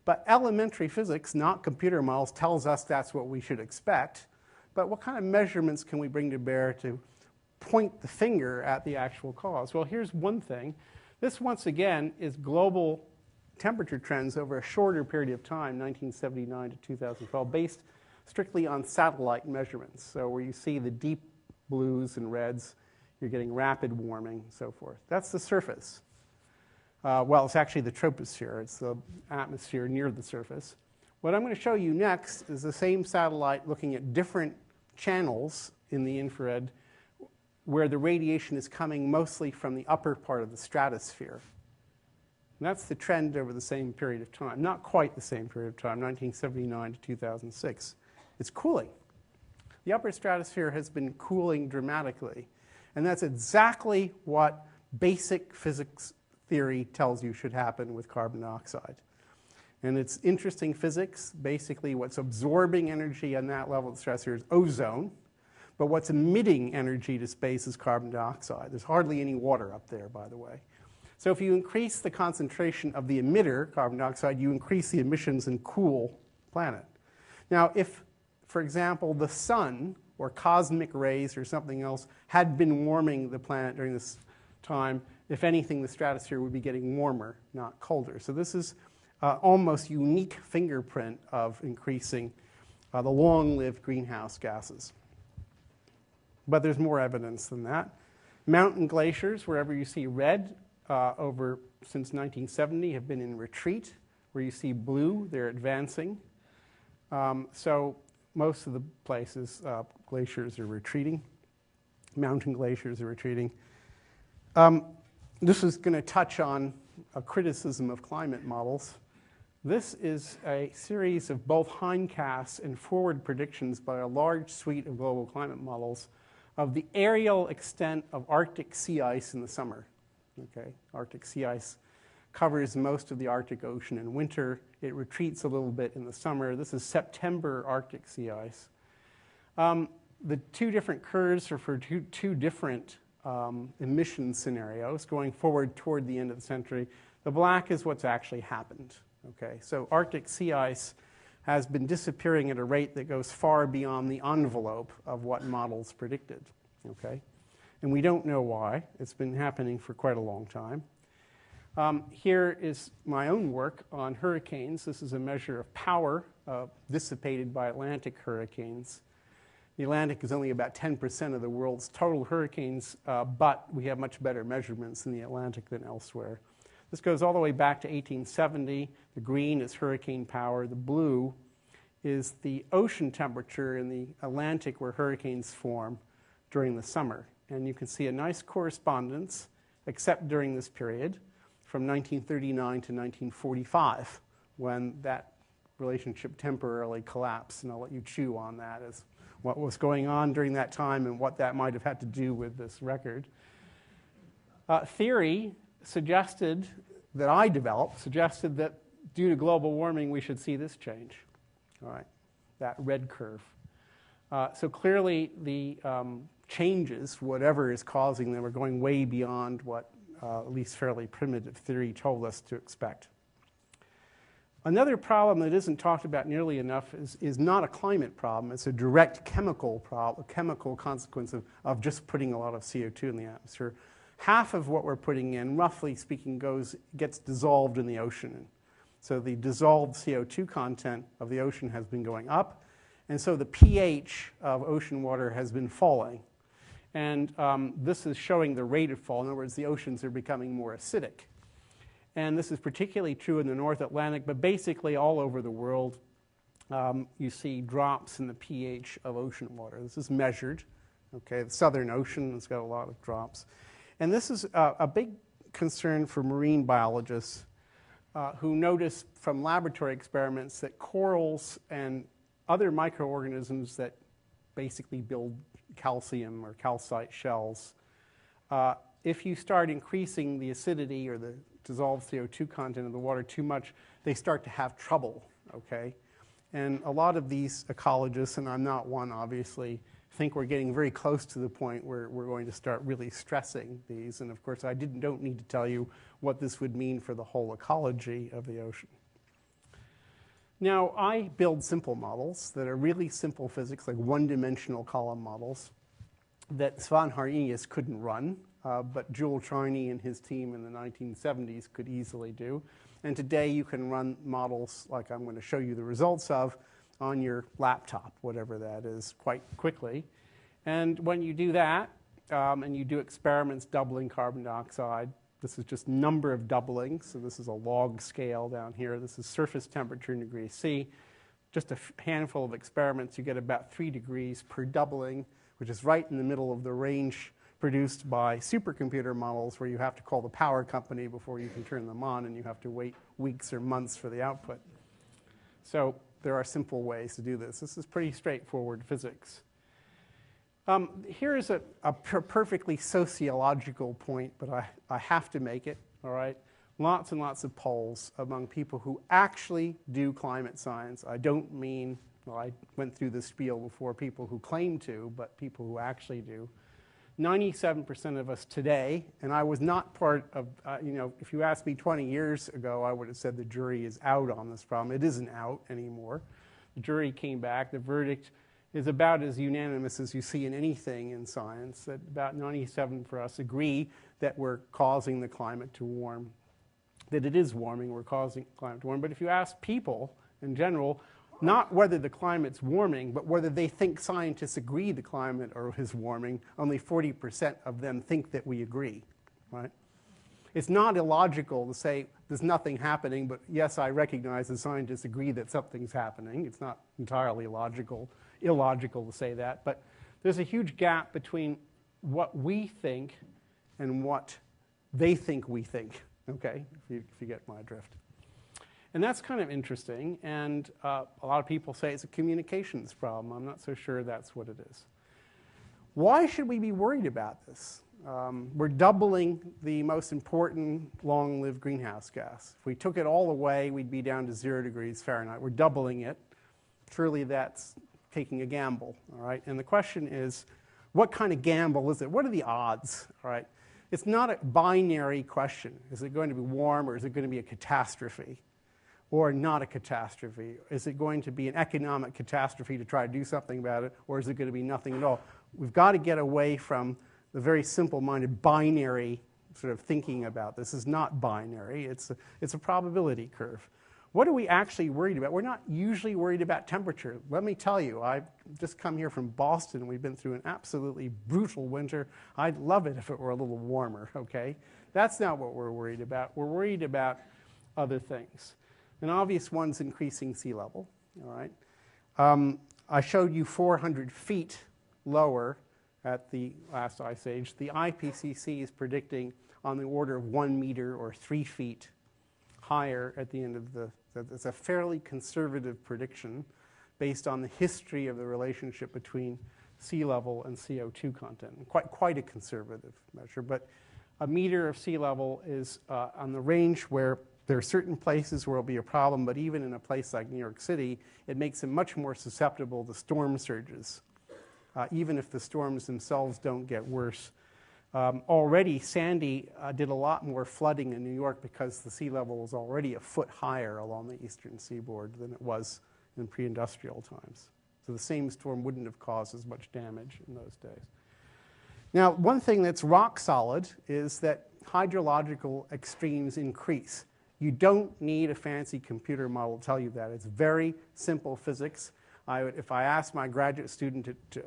But elementary physics, not computer models, tells us that's what we should expect. But what kind of measurements can we bring to bear to point the finger at the actual cause? Well, here's one thing. This, once again, is global temperature trends over a shorter period of time, 1979 to 2012, based strictly on satellite measurements. So where you see the deep blues and reds, you're getting rapid warming and so forth. That's the surface. Well, it's actually the troposphere. It's the atmosphere near the surface. What I'm going to show you next is the same satellite looking at different channels in the infrared where the radiation is coming mostly from the upper part of the stratosphere. And that's the trend over the same period of time. Not quite the same period of time, 1979 to 2006. It's cooling. The upper stratosphere has been cooling dramatically. And that's exactly what basic physics theory tells you should happen with carbon dioxide. And it's interesting physics. Basically, what's absorbing energy on that level of the stratosphere is ozone. But what's emitting energy to space is carbon dioxide. There's hardly any water up there, by the way. So if you increase the concentration of the emitter, carbon dioxide, you increase the emissions and cool the planet. Now, if, for example, the sun or cosmic rays or something else had been warming the planet during this time, if anything, the stratosphere would be getting warmer, not colder. So this is almost unique fingerprint of increasing the long-lived greenhouse gases. But there's more evidence than that. Mountain glaciers, wherever you see red, since 1970 have been in retreat. Where you see blue, they're advancing. So most of the places, glaciers are retreating. Mountain glaciers are retreating. This is going to touch on a criticism of climate models. This is a series of both hindcasts and forward predictions by a large suite of global climate models of the areal extent of Arctic sea ice in the summer. Okay? Arctic sea ice covers most of the Arctic Ocean in winter. It retreats a little bit in the summer. This is September Arctic sea ice. The two different curves are for two different emission scenarios going forward toward the end of the century. The black is what's actually happened. Okay? So Arctic sea ice has been disappearing at a rate that goes far beyond the envelope of what models predicted. Okay? And we don't know why. It's been happening for quite a long time. Here is my own work on hurricanes. This is a measure of power dissipated by Atlantic hurricanes. The Atlantic is only about 10% of the world's total hurricanes, but we have much better measurements in the Atlantic than elsewhere. This goes all the way back to 1870. The green is hurricane power. The blue is the ocean temperature in the Atlantic where hurricanes form during the summer. And you can see a nice correspondence, except during this period, from 1939 to 1945, when that relationship temporarily collapsed. And I'll let you chew on that as what was going on during that time and what that might have had to do with this record. Theory suggested that I developed suggested that due to global warming, we should see this change. All right, that red curve. So clearly, the changes, whatever is causing them, are going way beyond what at least fairly primitive theory told us to expect. Another problem that isn't talked about nearly enough is not a climate problem. It's a direct chemical problem, a chemical consequence of just putting a lot of CO2 in the atmosphere. Half of what we're putting in, roughly speaking, gets dissolved in the ocean. So the dissolved CO2 content of the ocean has been going up, and so the pH of ocean water has been falling. And this is showing the rate of fall. In other words, the oceans are becoming more acidic. And this is particularly true in the North Atlantic, but basically all over the world, you see drops in the pH of ocean water. This is measured. Okay, the Southern Ocean has got a lot of drops. And this is a big concern for marine biologists who notice from laboratory experiments that corals and other microorganisms that basically build calcium or calcite shells, if you start increasing the acidity or the dissolved CO2 content of the water too much, they start to have trouble, okay? And a lot of these ecologists, and I'm not one obviously, think we're getting very close to the point where we're going to start really stressing these. And of course, I don't need to tell you what this would mean for the whole ecology of the ocean. Now, I build simple models that are really simple physics, like one-dimensional column models that Svan Harenius couldn't run, but Jewel Charney and his team in the 1970s could easily do. And today you can run models like I'm going to show you the results of on your laptop, whatever that is, quite quickly. And when you do that, and you do experiments doubling carbon dioxide, this is just number of doublings, so this is a log scale down here. This is surface temperature in degrees C. Just a handful of experiments, you get about 3 degrees per doubling, which is right in the middle of the range produced by supercomputer models where you have to call the power company before you can turn them on, and you have to wait weeks or months for the output. So there are simple ways to do this. This is pretty straightforward physics. Here is a perfectly sociological point, but I have to make it, all right? Lots and lots of polls among people who actually do climate science. I don't mean, well, I went through this spiel before, people who claim to, but people who actually do. 97% of us today, and I was not part of, if you asked me 20 years ago, I would have said the jury is out on this problem. It isn't out anymore. The jury came back. The verdict is about as unanimous as you see in anything in science, that about 97 for us agree that we're causing the climate to warm, that it is warming, we're causing the climate to warm. But if you ask people in general, not whether the climate's warming, but whether they think scientists agree the climate is warming, only 40% of them think that we agree, right? It's not illogical to say there's nothing happening, but yes, I recognize the scientists agree that something's happening. It's not entirely illogical to say that, but there's a huge gap between what we think and what they think we think, okay, if you get my drift. And that's kind of interesting, and a lot of people say it's a communications problem. I'm not so sure that's what it is. Why should we be worried about this? We're doubling the most important long-lived greenhouse gas. If we took it all away, we'd be down to 0 degrees Fahrenheit. We're doubling it. Surely that's taking a gamble, all right? And the question is, what kind of gamble is it? What are the odds, all right? It's not a binary question. Is it going to be warm, or is it going to be a catastrophe? Or not a catastrophe? Is it going to be an economic catastrophe to try to do something about it, or is it going to be nothing at all? We've got to get away from the very simple-minded binary sort of thinking about this. Is not binary. It's a probability curve. What are we actually worried about? We're not usually worried about temperature. Let me tell you, I've just come here from Boston. We've been through an absolutely brutal winter. I'd love it if it were a little warmer, okay? That's not what we're worried about. We're worried about other things. An obvious one's increasing sea level, all right? I showed you 400 feet lower at the last ice age. The IPCC is predicting on the order of 1 meter or 3 feet higher at the end of it's a fairly conservative prediction based on the history of the relationship between sea level and CO2 content. Quite a conservative measure, but a meter of sea level is on the range where there are certain places where it'll be a problem, but even in a place like New York City, it makes it much more susceptible to storm surges, even if the storms themselves don't get worse. Already, Sandy did a lot more flooding in New York because the sea level was already a foot higher along the eastern seaboard than it was in pre-industrial times. So the same storm wouldn't have caused as much damage in those days. Now, one thing that's rock solid is that hydrological extremes increase. You don't need a fancy computer model to tell you that. It's very simple physics. If I asked my graduate student to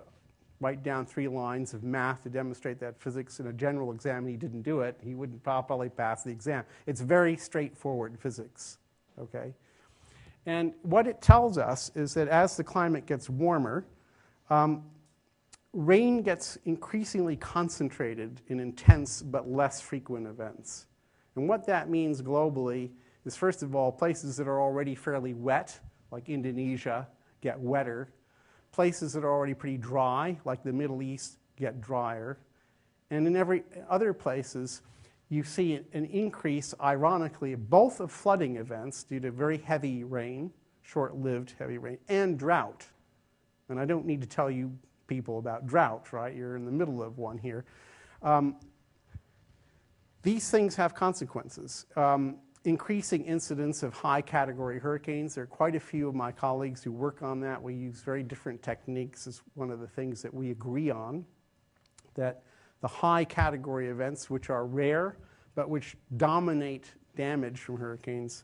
write down 3 lines of math to demonstrate that physics in a general exam and he didn't do it, he wouldn't probably pass the exam. It's very straightforward physics, okay? And what it tells us is that as the climate gets warmer, rain gets increasingly concentrated in intense but less frequent events. And what that means globally is, first of all, places that are already fairly wet, like Indonesia, get wetter. Places that are already pretty dry, like the Middle East, get drier. And in every other places, you see an increase, ironically, both of flooding events due to very heavy rain, short-lived heavy rain, and drought. And I don't need to tell you people about drought, right? You're in the middle of one here. These things have consequences. Increasing incidence of high-category hurricanes. There are quite a few of my colleagues who work on that. We use very different techniques. It's one of the things that we agree on, that the high-category events, which are rare, but which dominate damage from hurricanes,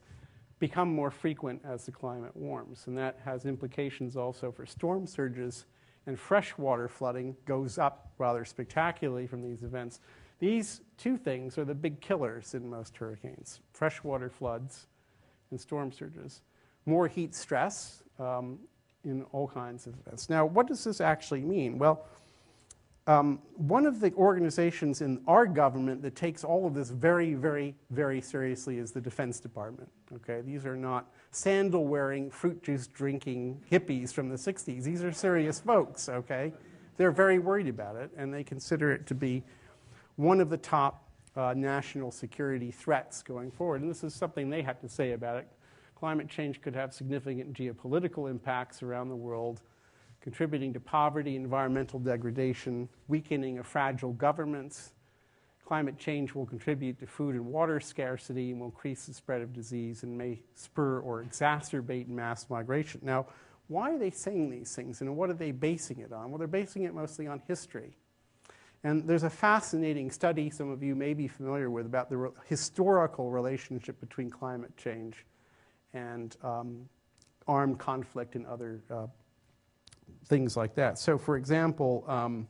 become more frequent as the climate warms. And that has implications also for storm surges, and freshwater flooding goes up rather spectacularly from these events. These two things are the big killers in most hurricanes: freshwater floods and storm surges. More heat stress in all kinds of events. Now, what does this actually mean? Well, one of the organizations in our government that takes all of this very, very, very seriously is the Defense Department. Okay? These are not sandal-wearing, fruit juice-drinking hippies from the 60s. These are serious folks. Okay? They're very worried about it, and they consider it to be one of the top national security threats going forward. And this is something they had to say about it. Climate change could have significant geopolitical impacts around the world, contributing to poverty, environmental degradation, weakening of fragile governments. Climate change will contribute to food and water scarcity and will increase the spread of disease and may spur or exacerbate mass migration. Now, why are they saying these things, and what are they basing it on? Well, they're basing it mostly on history. And there's a fascinating study some of you may be familiar with about the historical relationship between climate change and armed conflict and other things like that. So, for example,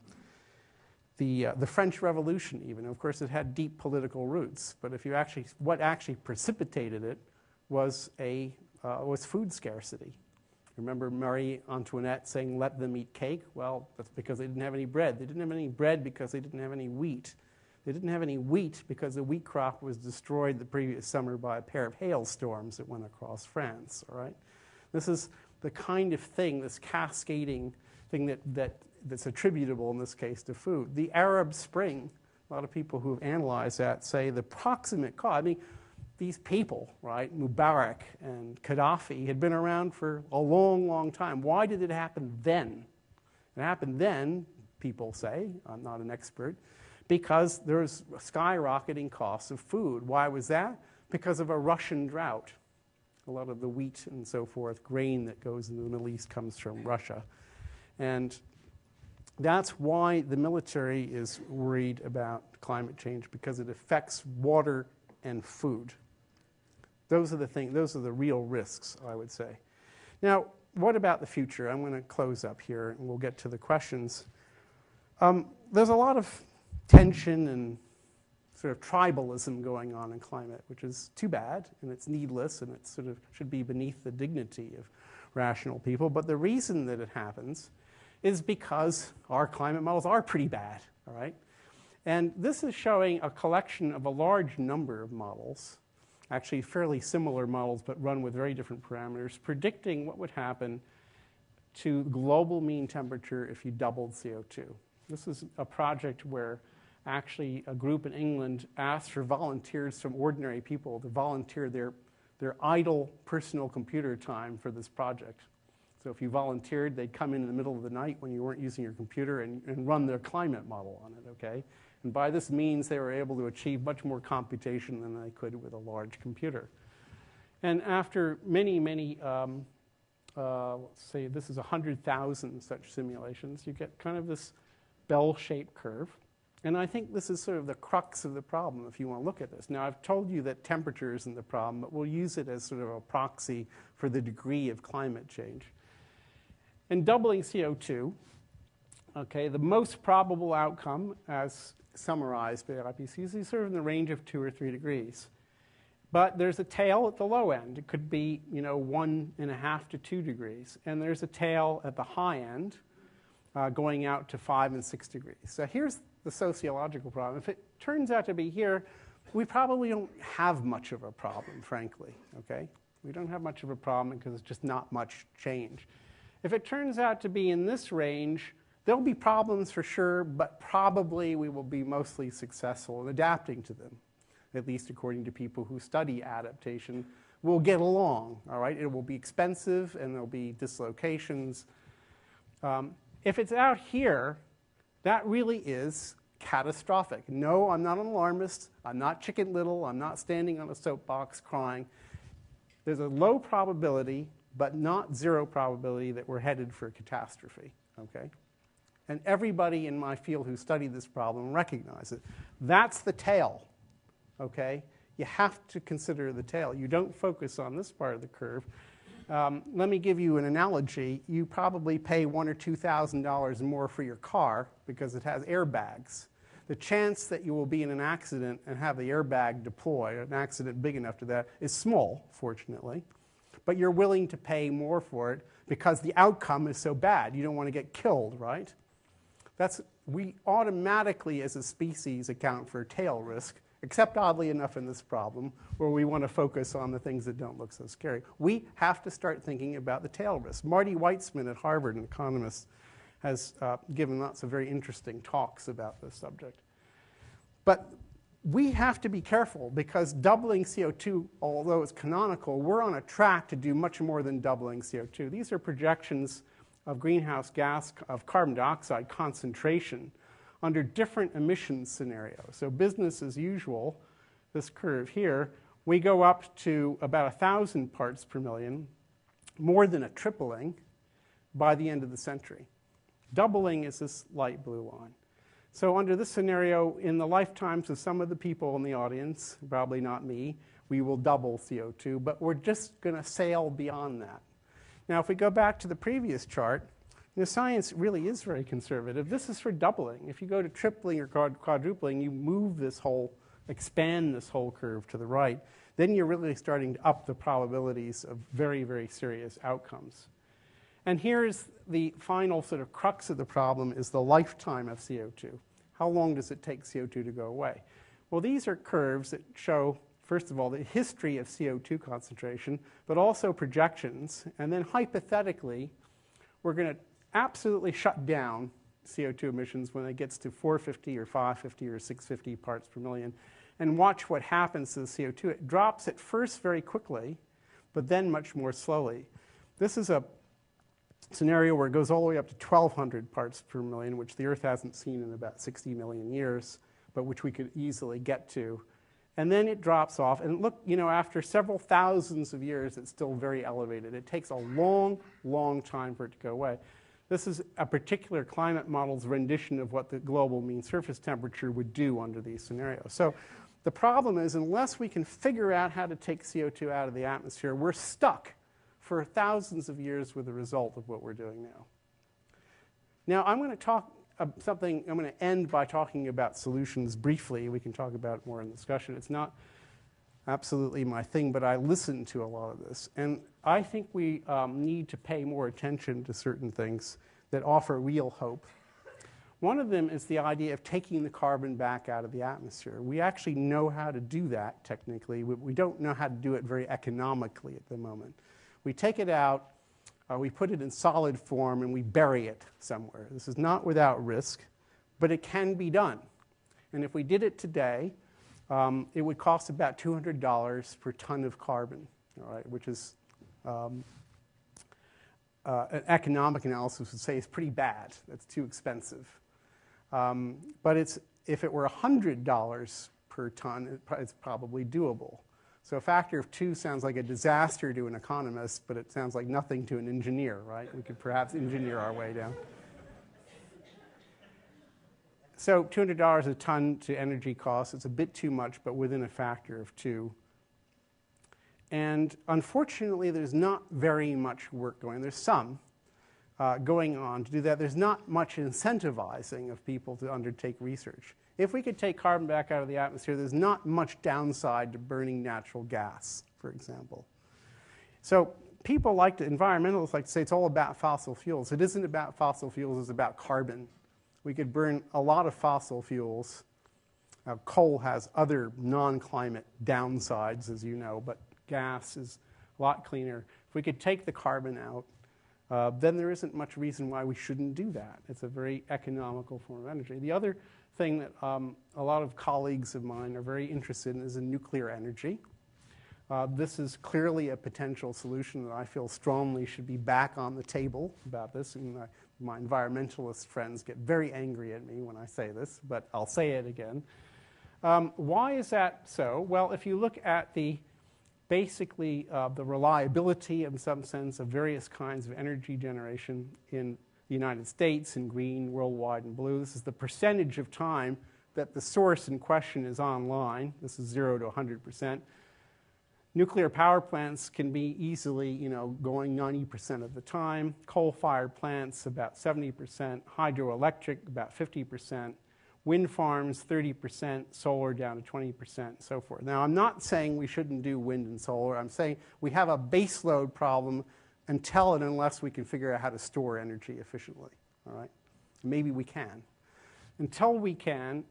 the French Revolution, even, of course, it had deep political roots. But if you actually, what actually precipitated it was food scarcity. Remember Marie Antoinette saying, "Let them eat cake"? Well, that's because they didn't have any bread. They didn't have any bread because they didn't have any wheat. They didn't have any wheat because the wheat crop was destroyed the previous summer by a pair of hailstorms that went across France. All right? This is the kind of thing, this cascading thing that's attributable in this case to food. The Arab Spring, a lot of people who have analyzed that say the proximate cause. I mean, these people, right, Mubarak and Gaddafi, had been around for a long, long time. Why did it happen then? It happened then, people say, I'm not an expert, because there was skyrocketing costs of food. Why was that? Because of a Russian drought. A lot of the wheat and so forth, grain that goes into the Middle East comes from Russia. And that's why the military is worried about climate change, because it affects water and food. Those are the things, those are the real risks, I would say. Now, what about the future? I'm going to close up here and we'll get to the questions. There's a lot of tension and sort of tribalism going on in climate, which is too bad, and it's needless, and it sort of should be beneath the dignity of rational people. But the reason that it happens is because our climate models are pretty bad, all right? And this is showing a collection of a large number of models, actually fairly similar models, but run with very different parameters, predicting what would happen to global mean temperature if you doubled CO2. This is a project where actually a group in England asked for volunteers from ordinary people to volunteer their idle personal computer time for this project. So if you volunteered, they'd come in the middle of the night when you weren't using your computer and run their climate model on it, okay? And by this means, they were able to achieve much more computation than they could with a large computer. And after many, many, let's say this is 100,000 such simulations, you get kind of this bell-shaped curve. And I think this is sort of the crux of the problem if you want to look at this. Now, I've told you that temperature isn't the problem, but we'll use it as sort of a proxy for the degree of climate change. And doubling CO2, okay, the most probable outcome, as summarized by IPCC, is sort of in the range of 2 or 3 degrees. But there's a tail at the low end. It could be, 1.5 to 2 degrees. And there's a tail at the high end, going out to 5 and 6 degrees. So here's the sociological problem. If it turns out to be here, we probably don't have much of a problem, frankly, okay? We don't have much of a problem because it's just not much change. If it turns out to be in this range, there'll be problems for sure, but probably we will be mostly successful in adapting to them, at least according to people who study adaptation. We'll get along, all right? It will be expensive, and there'll be dislocations. If it's out here, that really is catastrophic. No, I'm not an alarmist. I'm not Chicken Little. I'm not standing on a soapbox crying. There's a low probability, but not zero probability, that we're headed for a catastrophe, okay? And everybody in my field who studied this problem recognizes it. That's the tail, okay? You have to consider the tail. You don't focus on this part of the curve. Let me give you an analogy. You probably pay $1,000 or $2,000 more for your car because it has airbags. The chance that you will be in an accident and have the airbag deploy, an accident big enough to that, is small, fortunately. But you're willing to pay more for it because the outcome is so bad. You don't want to get killed, right? We automatically, as a species, account for tail risk, except oddly enough in this problem, where we want to focus on the things that don't look so scary. We have to start thinking about the tail risk. Marty Weitzman at Harvard, an economist, has given lots of very interesting talks about this subject. But we have to be careful because doubling CO2, although it's canonical, we're on a track to do much more than doubling CO2. These are projections of greenhouse gas, of carbon dioxide concentration under different emissions scenarios. So business as usual, this curve here, we go up to about 1,000 parts per million, more than a tripling by the end of the century. Doubling is this light blue line. So under this scenario, in the lifetimes of some of the people in the audience, probably not me, we will double CO2, but we're just going to sail beyond that. Now, if we go back to the previous chart, the science really is very conservative. This is for doubling. If you go to tripling or quadrupling, you move this whole, expand this whole curve to the right, then you're really starting to up the probabilities of very, very serious outcomes. And here's the final sort of crux of the problem is the lifetime of CO2. How long does it take CO2 to go away? Well, these are curves that show, first of all, the history of CO2 concentration, but also projections. And then hypothetically, we're going to absolutely shut down CO2 emissions when it gets to 450 or 550 or 650 parts per million, and watch what happens to the CO2. It drops at first very quickly, but then much more slowly. This is a scenario where it goes all the way up to 1,200 parts per million, which the Earth hasn't seen in about 60 million years, but which we could easily get to. And then it drops off. And look, you know, after several thousands of years, it's still very elevated. It takes a long, long time for it to go away. This is a particular climate model's rendition of what the global mean surface temperature would do under these scenarios. So the problem is, unless we can figure out how to take CO2 out of the atmosphere, we're stuck for thousands of years with the result of what we're doing now. Now, I'm going to talk I'm going to end by talking about solutions briefly. We can talk about it more in the discussion. It's not absolutely my thing, but I listen to a lot of this. And I think we need to pay more attention to certain things that offer real hope. One of them is the idea of taking the carbon back out of the atmosphere. We actually know how to do that technically. We don't know how to do it very economically at the moment. We take it out, we put it in solid form, and we bury it somewhere. This is not without risk, but it can be done. And if we did it today, it would cost about $200 per ton of carbon, all right, which is an economic analysis would say is pretty bad. That's too expensive. But if it were $100 per ton, it's probably doable. So a factor of 2 sounds like a disaster to an economist, but it sounds like nothing to an engineer, right? We could perhaps engineer our way down. So $200 a ton to energy costs, it's a bit too much, but within a factor of 2. And unfortunately, there's not very much work going on. There's some going on to do that. There's not much incentivizing of people to undertake research. If we could take carbon back out of the atmosphere, there's not much downside to burning natural gas, for example. So environmentalists like to say it's all about fossil fuels. It isn't about fossil fuels, it's about carbon. We could burn a lot of fossil fuels. Coal has other non-climate downsides, as you know, but gas is a lot cleaner. If we could take the carbon out, then there isn't much reason why we shouldn't do that. It's a very economical form of energy. The other thing that a lot of colleagues of mine are very interested in is in nuclear energy. This is clearly a potential solution that I feel strongly should be back on the table about this. And my environmentalist friends get very angry at me when I say this, but I'll say it again. Why is that so? Well, if you look at basically the reliability, in some sense, of various kinds of energy generation in the United States in green, worldwide in blue, this is the percentage of time that the source in question is online. This is 0 to 100%. Nuclear power plants can be easily, going 90% of the time. Coal-fired plants, about 70%. Hydroelectric, about 50%. Wind farms, 30%. Solar, down to 20%, and so forth. Now, I'm not saying we shouldn't do wind and solar. I'm saying we have a baseload problem until and unless we can figure out how to store energy efficiently. All right? Maybe we can. Until we can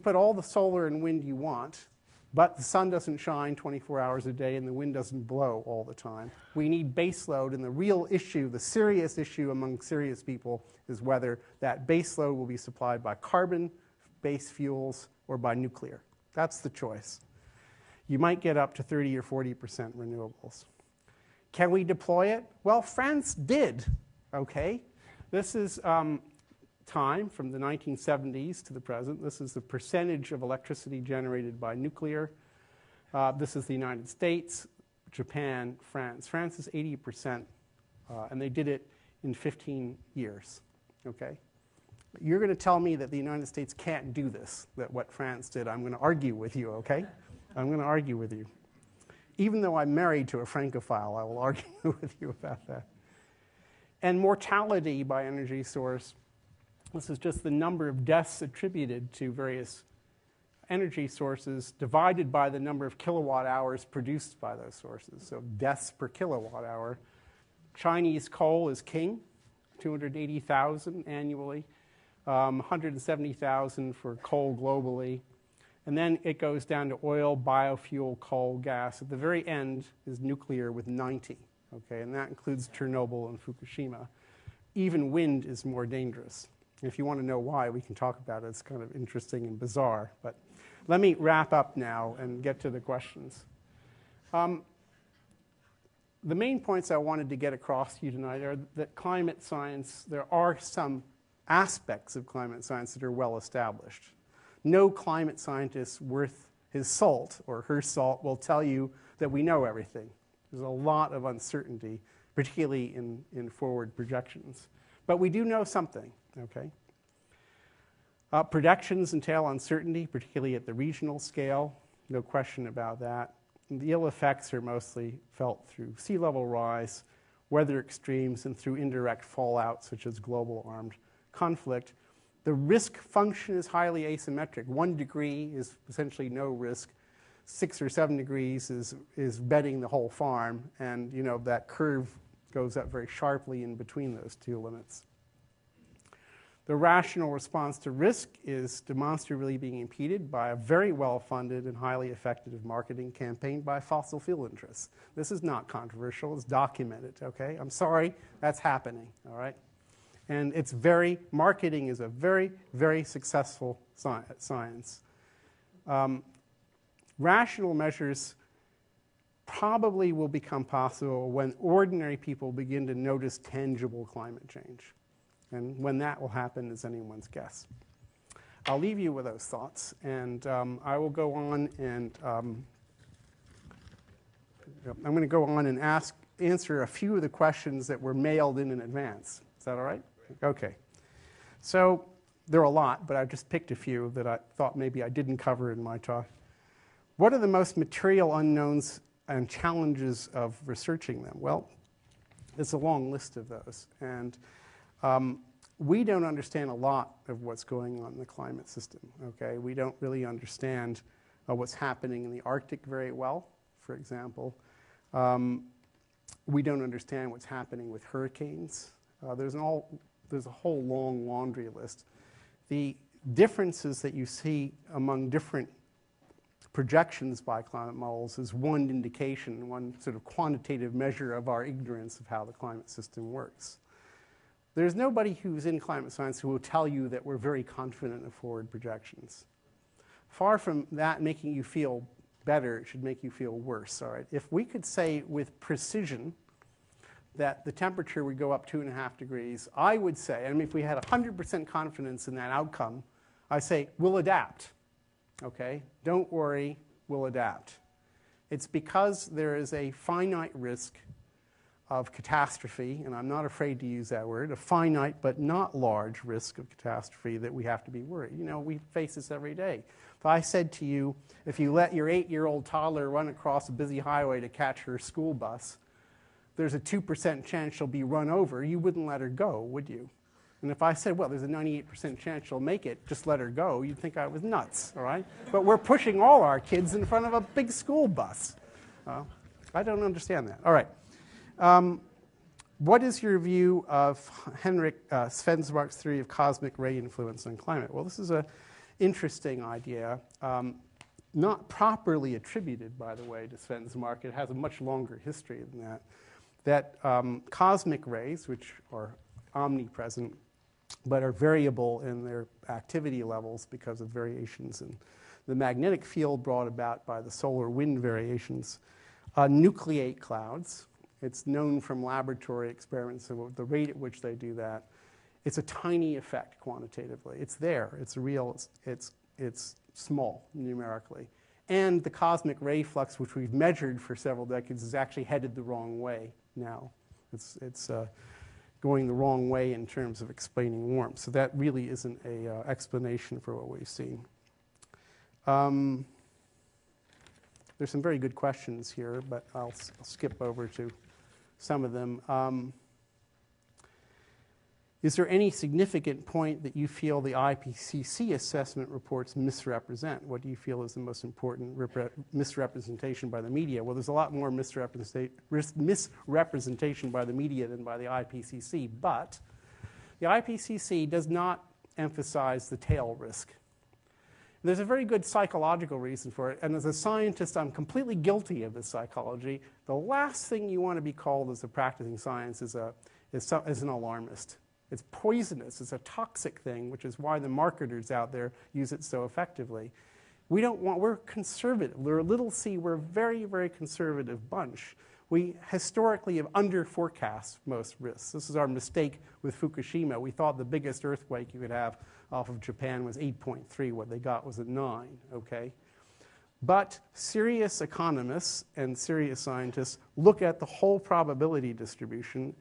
put all the solar and wind you want, but the sun doesn't shine 24 hours a day and the wind doesn't blow all the time. We need baseload, and the real issue, the serious issue among serious people, is whether that baseload will be supplied by carbon-based fuels or by nuclear. That's the choice. You might get up to 30 or 40% renewables. Can we deploy it? Well, France did, okay? This is time from the 1970s to the present. This is the percentage of electricity generated by nuclear. This is the United States, Japan, France. France is 80%, and they did it in 15 years, okay? You're going to tell me that the United States can't do this, that what France did. I'm going to argue with you, okay? I'm going to argue with you. Even though I'm married to a Francophile, I will argue with you about that. And mortality by energy source. This is just the number of deaths attributed to various energy sources divided by the number of kilowatt hours produced by those sources. So deaths per kilowatt hour. Chinese coal is king, 280,000 annually, 170,000 for coal globally. And then it goes down to oil, biofuel, coal, gas. At the very end is nuclear with 90, okay? And that includes Chernobyl and Fukushima. Even wind is more dangerous. If you want to know why, we can talk about it. It's kind of interesting and bizarre. But let me wrap up now and get to the questions. The main points I wanted to get across to you tonight are that climate science, there are some aspects of climate science that are well established. No climate scientist worth his salt or her salt will tell you that we know everything. There's a lot of uncertainty, particularly in forward projections. But we do know something. Okay. Projections entail uncertainty, particularly at the regional scale. No question about that. And the ill effects are mostly felt through sea level rise, weather extremes, and through indirect fallout, such as global armed conflict. The risk function is highly asymmetric. 1 degree is essentially no risk. 6 or 7 degrees is betting the whole farm, and that curve goes up very sharply in between those two limits. The rational response to risk is demonstrably being impeded by a very well-funded and highly effective marketing campaign by fossil fuel interests. This is not controversial. It's documented, okay? I'm sorry, that's happening, all right? And marketing is a very, very successful science. Rational measures probably will become possible when ordinary people begin to notice tangible climate change. And when that will happen is anyone's guess. I'll leave you with those thoughts, and I will go on and I'm going to go on and answer a few of the questions that were mailed in advance. Is that all right? Okay. So there are a lot, but I've just picked a few that I thought maybe I didn't cover in my talk. What are the most material unknowns and challenges of researching them? Well, it's a long list of those, and we don't understand a lot of what's going on in the climate system, okay? We don't really understand what's happening in the Arctic very well, for example. We don't understand what's happening with hurricanes. There's a whole long laundry list. The differences that you see among different projections by climate models is one indication, one sort of quantitative measure of our ignorance of how the climate system works. There's nobody who's in climate science who will tell you that we're very confident of forward projections. Far from that making you feel better, it should make you feel worse. All right? If we could say with precision that the temperature would go up 2.5 degrees, I would say, I mean, if we had 100% confidence in that outcome, I say, we'll adapt. Okay? Don't worry, we'll adapt. It's because there is a finite risk of catastrophe, and I'm not afraid to use that word, a finite but not large risk of catastrophe that we have to be worried. You know, we face this every day. If I said to you, if you let your 8-year-old toddler run across a busy highway to catch her school bus, there's a 2% chance she'll be run over, you wouldn't let her go, would you? And if I said, well, there's a 98% chance she'll make it, just let her go, you'd think I was nuts, all right? But we're pushing all our kids in front of a big school bus. I don't understand that. All right. What is your view of Henrik Svensmark's theory of cosmic ray influence on climate? Well, this is an interesting idea, not properly attributed, by the way, to Svensmark. It has a much longer history than that. That cosmic rays, which are omnipresent, but are variable in their activity levels because of variations in the magnetic field brought about by the solar wind variations, nucleate clouds. It's known from laboratory experiments of the rate at which they do that. It's a tiny effect quantitatively. It's there. It's real. It's small numerically. And the cosmic ray flux, which we've measured for several decades, is actually headed the wrong way now. It's going the wrong way in terms of explaining warmth. So that really isn't an explanation for what we've seen. There's some very good questions here, but I'll skip over to some of them. Is there any significant point that you feel the IPCC assessment reports misrepresent? What do you feel is the most important misrepresentation by the media? Well, there's a lot more misrepresentation by the media than by the IPCC, but the IPCC does not emphasize the tail risk. There's a very good psychological reason for it, and as a scientist, I'm completely guilty of this psychology. The last thing you want to be called as a practicing science is an alarmist. It's poisonous. It's a toxic thing, which is why the marketers out there use it so effectively. We're conservative. We're a little c, we're a very, very conservative bunch. We historically have under-forecast most risks. This is our mistake with Fukushima. We thought the biggest earthquake you could have off of Japan was 8.3. What they got was a 9, okay? But serious economists and serious scientists look at the whole probability distribution,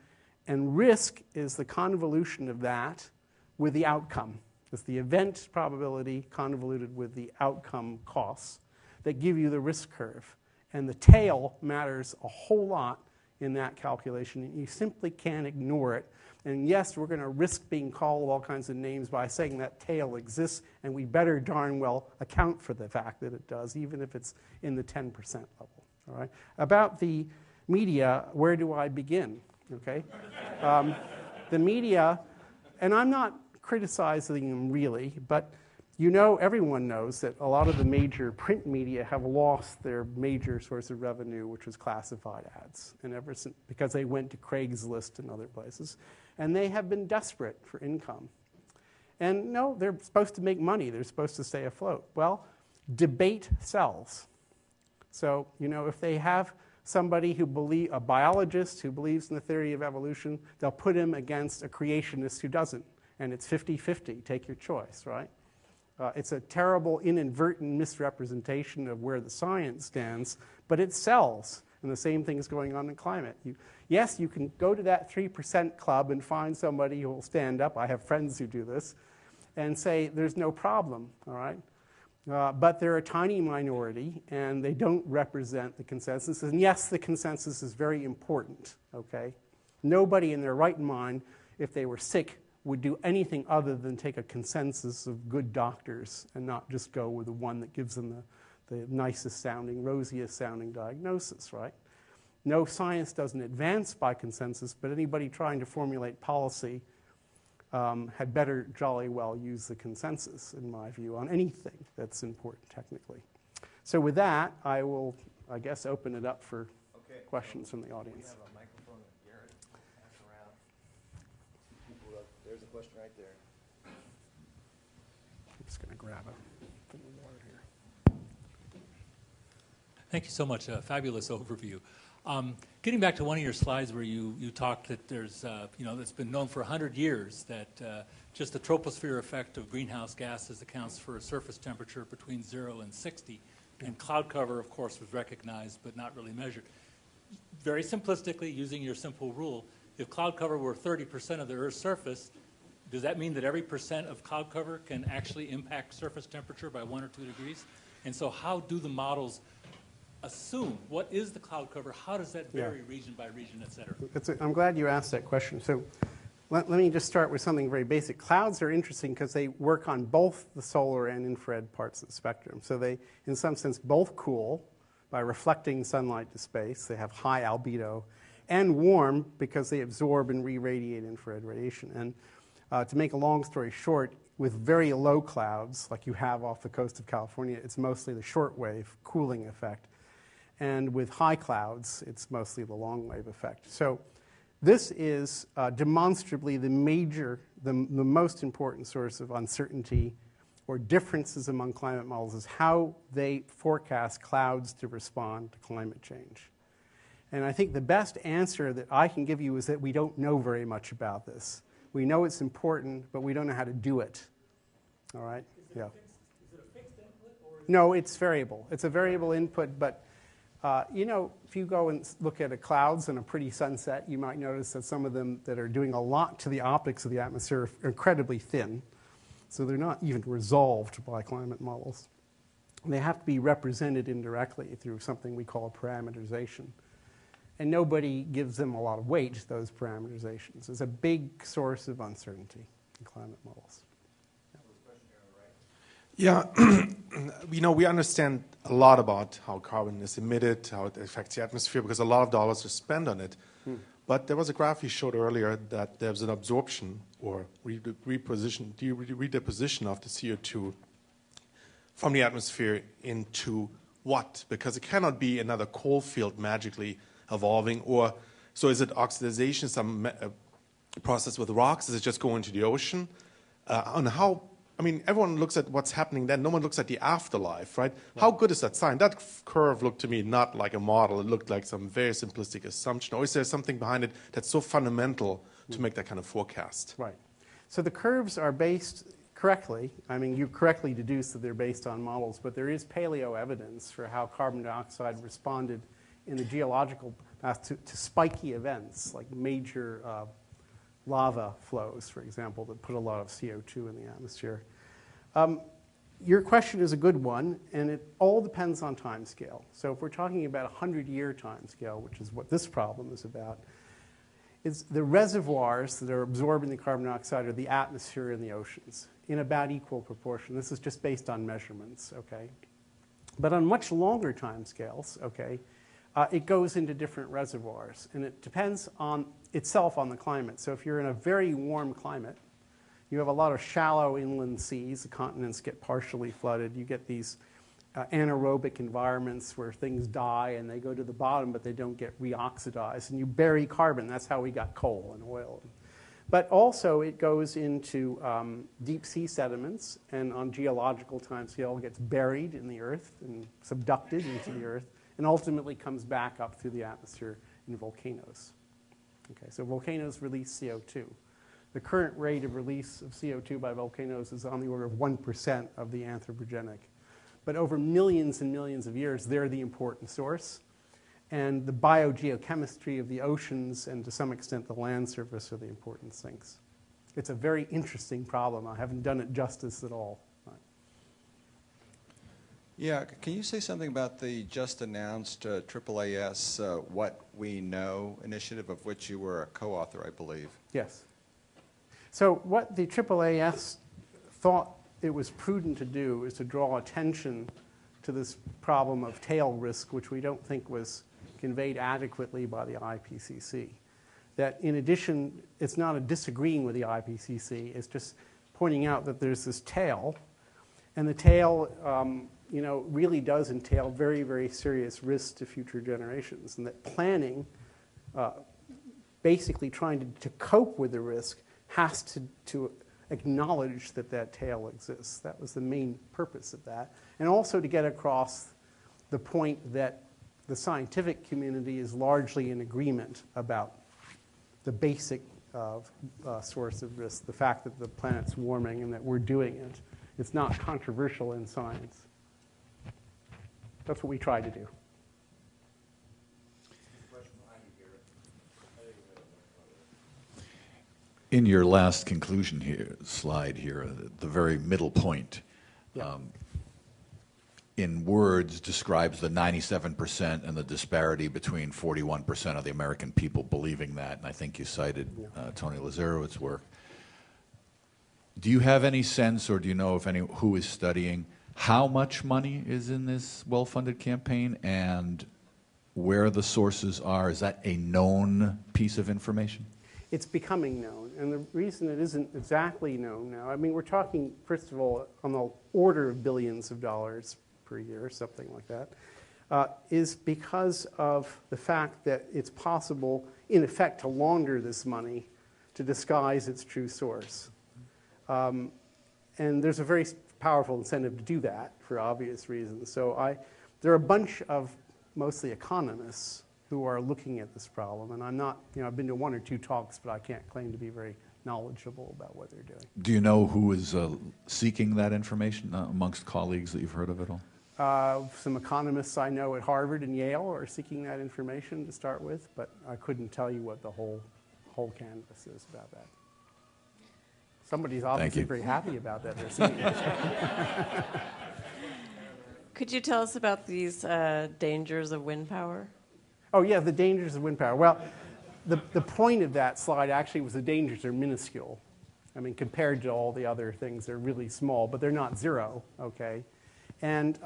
and risk is the convolution of that with the outcome. It's the event probability convoluted with the outcome costs that give you the risk curve. And the tail matters a whole lot in that calculation, and you simply can't ignore it. And yes, we're going to risk being called all kinds of names by saying that tail exists, and we better darn well account for the fact that it does, even if it's in the 10% level. All right? About the media, where do I begin? Okay? The media, and I'm not criticizing them really, but you know, everyone knows that a lot of the major print media have lost their major source of revenue, which was classified ads, and ever since, because they went to Craigslist and other places, and they have been desperate for income. And no, they're supposed to make money. They're supposed to stay afloat. Well, debate sells. So, you know, if they have somebody a biologist who believes in the theory of evolution, they'll put him against a creationist who doesn't. And it's 50-50. Take your choice, right? It's a terrible, inadvertent misrepresentation of where the science stands, but it sells. And the same thing is going on in climate. Yes, you can go to that 3% club and find somebody who will stand up. I have friends who do this, and say there's no problem, all right? But they're a tiny minority, and they don't represent the consensus. And yes, the consensus is very important, okay? Nobody in their right mind, if they were sick, would do anything other than take a consensus of good doctors and not just go with the one that gives them the nicest sounding, rosiest sounding diagnosis, right? No, science doesn't advance by consensus, but anybody trying to formulate policy had better jolly well use the consensus, in my view, on anything that's important technically. So with that, I will, I guess, open it up for questions from the audience. We have a microphone with Garrett. Pass around. There's a question right there. I'm just going to grab a thing of water here. Thank you so much. A fabulous overview. Getting back to one of your slides where you talked that there's, it's been known for 100 years that just the troposphere effect of greenhouse gases accounts for a surface temperature between 0 and 60. And cloud cover, of course, was recognized but not really measured. Very simplistically, using your simple rule, if cloud cover were 30% of the Earth's surface, does that mean that every percent of cloud cover can actually impact surface temperature by 1 or 2 degrees? And so how do the models assume what is the cloud cover? How does that vary region by region, et cetera? I'm glad you asked that question. So let me just start with something very basic. Clouds are interesting because they work on both the solar and infrared parts of the spectrum. So they, in some sense, both cool by reflecting sunlight to space. They have high albedo, and warm because they absorb and re-radiate infrared radiation. And to make a long story short, with very low clouds, like you have off the coast of California, it's mostly the shortwave cooling effect. And with high clouds, it's mostly the long wave effect. So this is demonstrably the most important source of uncertainty or differences among climate models is how they forecast clouds to respond to climate change. And I think the best answer that I can give you is that we don't know very much about this. We know it's important, but we don't know how to do it. All right? Is it a fixed input? Or No, it's variable. It's a variable input, but if you go and look at clouds and a pretty sunset, you might notice that some of them that are doing a lot to the optics of the atmosphere are incredibly thin. So they're not even resolved by climate models. They have to be represented indirectly through something we call parameterization. And nobody gives them a lot of weight, those parameterizations. It's a big source of uncertainty in climate models. Yeah, we understand a lot about how carbon is emitted, how it affects the atmosphere, because a lot of dollars are spent on it. But there was a graph you showed earlier that there's an absorption or redeposition of the CO2 from the atmosphere into what? Because it cannot be another coal field magically evolving, or so is it oxidization, some process with rocks? Does it just go into the ocean? Everyone looks at what's happening then. No one looks at the afterlife, right? How good is that sign? That curve looked to me not like a model. It looked like some very simplistic assumption. Or is there something behind it that's so fundamental to make that kind of forecast? Right. So the curves are based correctly. You correctly deduced that they're based on models, but there is paleo evidence for how carbon dioxide responded in the geological past to spiky events, like major lava flows, for example, that put a lot of CO2 in the atmosphere. Your question is a good one, and it all depends on time scale. So if we're talking about a 100-year time scale, which is what this problem is about, is the reservoirs that are absorbing the carbon dioxide are the atmosphere and the oceans in about equal proportion. This is just based on measurements, okay? But on much longer time scales, okay, it goes into different reservoirs, and it depends on itself on the climate. So if you're in a very warm climate, you have a lot of shallow inland seas. The continents get partially flooded. You get these anaerobic environments where things die and they go to the bottom, but they don't get reoxidized. And you bury carbon. That's how we got coal and oil. But also it goes into deep sea sediments, and on geological timescale, it gets buried in the earth and subducted into the earth, and ultimately comes back up through the atmosphere in volcanoes. Okay, so volcanoes release CO2. The current rate of release of CO2 by volcanoes is on the order of 1% of the anthropogenic. But over millions and millions of years, they're the important source. And the biogeochemistry of the oceans and to some extent the land surface are the important sinks. It's a very interesting problem. I haven't done it justice at all. Yeah, can you say something about the just announced AAAS What We Know initiative, of which you were a co-author, I believe? Yes. So what the AAAS thought it was prudent to do is to draw attention to this problem of tail risk, which we don't think was conveyed adequately by the IPCC. That in addition, it's not a disagreeing with the IPCC, it's just pointing out that there's this tail, and the tail really does entail very, very serious risks to future generations, and that planning, basically trying to cope with the risk, has to acknowledge that that tail exists. That was the main purpose of that. And also to get across the point that the scientific community is largely in agreement about the basic source of risk, the fact that the planet's warming and that we're doing it. It's not controversial in science. That's what we try to do. In your last conclusion slide here, the very middle point, Yeah. In words describes the 97% and the disparity between 41% of the American people believing that, and I think you cited Tony Lazarowitz's work. Do you have any sense, or do you know if who is studying how much money is in this well-funded campaign and where the sources are? Is that a known piece of information? It's becoming known, and the reason it isn't exactly known now, I mean, we're talking, first of all, on the order of billions of dollars per year, something like that, is because of the fact that it's possible, in effect, to launder this money to disguise its true source. And there's a very powerful incentive to do that for obvious reasons. So there are a bunch of mostly economists who are looking at this problem, and I'm not, I've been to one or two talks, but I can't claim to be very knowledgeable about what they're doing. Do you know who is seeking that information amongst colleagues that you've heard of at all? Some economists I know at Harvard and Yale are seeking that information to start with, but I couldn't tell you what the whole canvas is about that. Somebody's obviously very happy about that. They're seeking it. Could you tell us about these dangers of wind power? Oh, yeah, the dangers of wind power. Well, the point of that slide actually was the dangers are minuscule. I mean, compared to all the other things, they're really small, but they're not zero, okay? And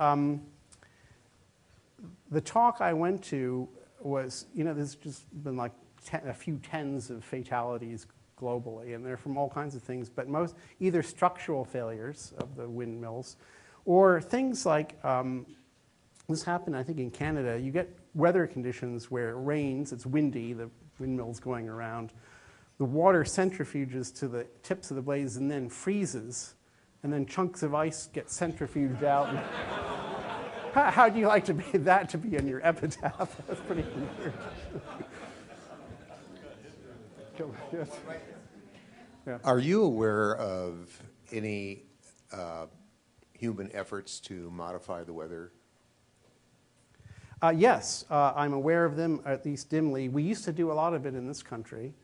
the talk I went to was, there's just been like a few tens of fatalities globally, and they're from all kinds of things, but most either structural failures of the windmills or things like, this happened, I think, in Canada. You get weather conditions where it rains, it's windy, the windmill's going around. The water centrifuges to the tips of the blades and then freezes, and then chunks of ice get centrifuged out. How do you like that to be in your epitaph? That's pretty weird. Yes. Yeah. Are you aware of any human efforts to modify the weather? Yes, I'm aware of them, at least dimly. We used to do a lot of it in this country.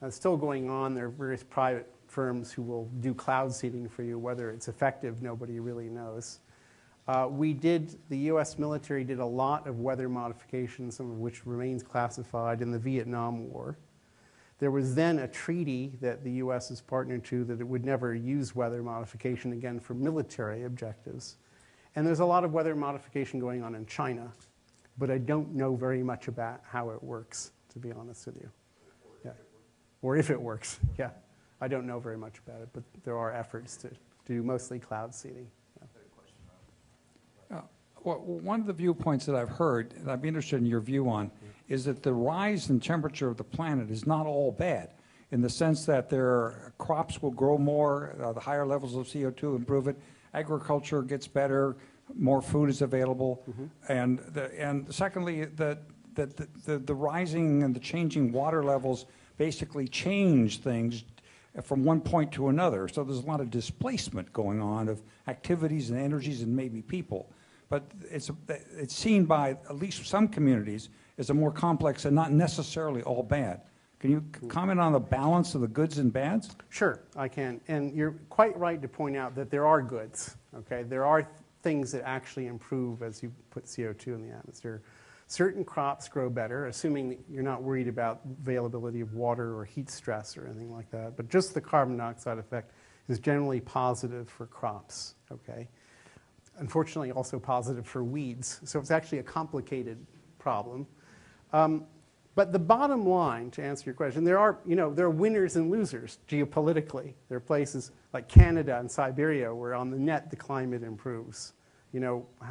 It's still going on. There are various private firms who will do cloud seeding for you. Whether it's effective, nobody really knows. The U.S. military did a lot of weather modification, some of which remains classified in the Vietnam War. There was then a treaty that the U.S. is partnered to that it would never use weather modification again for military objectives. And there's a lot of weather modification going on in China, but I don't know very much about how it works, to be honest with you. Yeah. Or if it works, yeah. I don't know very much about it, but there are efforts to do mostly cloud seeding. Yeah. Well, one of the viewpoints that I've heard, and I'd be interested in your view on, is that the rise in temperature of the planet is not all bad, in the sense that crops will grow more, the higher levels of CO2 improve it, agriculture gets better, more food is available, and secondly, the rising and the changing water levels basically change things from one point to another. So there's a lot of displacement going on of activities and energies and maybe people. But it's seen by at least some communities as a more complex and not necessarily all bad. Can you comment on the balance of the goods and bads? Sure, I can. And you're quite right to point out that there are goods, okay? There are things that actually improve as you put CO2 in the atmosphere. Certain crops grow better, assuming that you're not worried about availability of water or heat stress or anything like that. But just the carbon dioxide effect is generally positive for crops, okay? Unfortunately, also positive for weeds. So it's actually a complicated problem. But the bottom line, to answer your question, there are winners and losers geopolitically. There are places like Canada and Siberia where on the net the climate improves.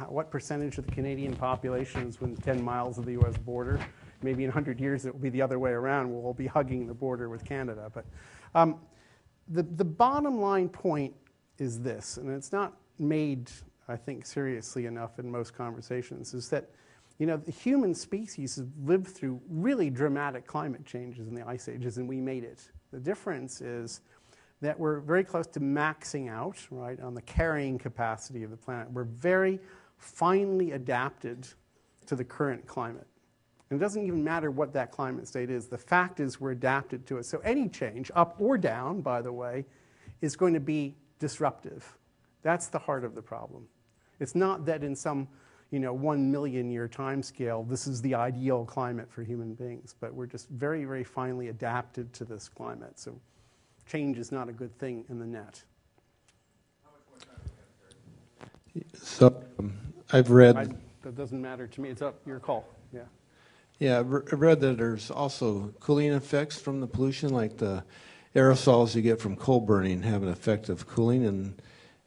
What percentage of the Canadian population is within 10 miles of the U.S. border? Maybe in 100 years it will be the other way around. We'll all be hugging the border with Canada. But the bottom line point is this, and it's not made, I think, seriously enough in most conversations, is that the human species has lived through really dramatic climate changes in the ice ages, and we made it. The difference is that we're very close to maxing out, right, on the carrying capacity of the planet. We're very finely adapted to the current climate. And it doesn't even matter what that climate state is. The fact is we're adapted to it. So any change, up or down, by the way, is going to be disruptive. That's the heart of the problem. It's not that in some 1 million year time scale, this is the ideal climate for human beings, but we're just very, very finely adapted to this climate. So change is not a good thing in the net. So I've read... that doesn't matter to me. It's up your call. Yeah. Yeah, I've read that there's also cooling effects from the pollution, like the aerosols you get from coal burning have an effect of cooling,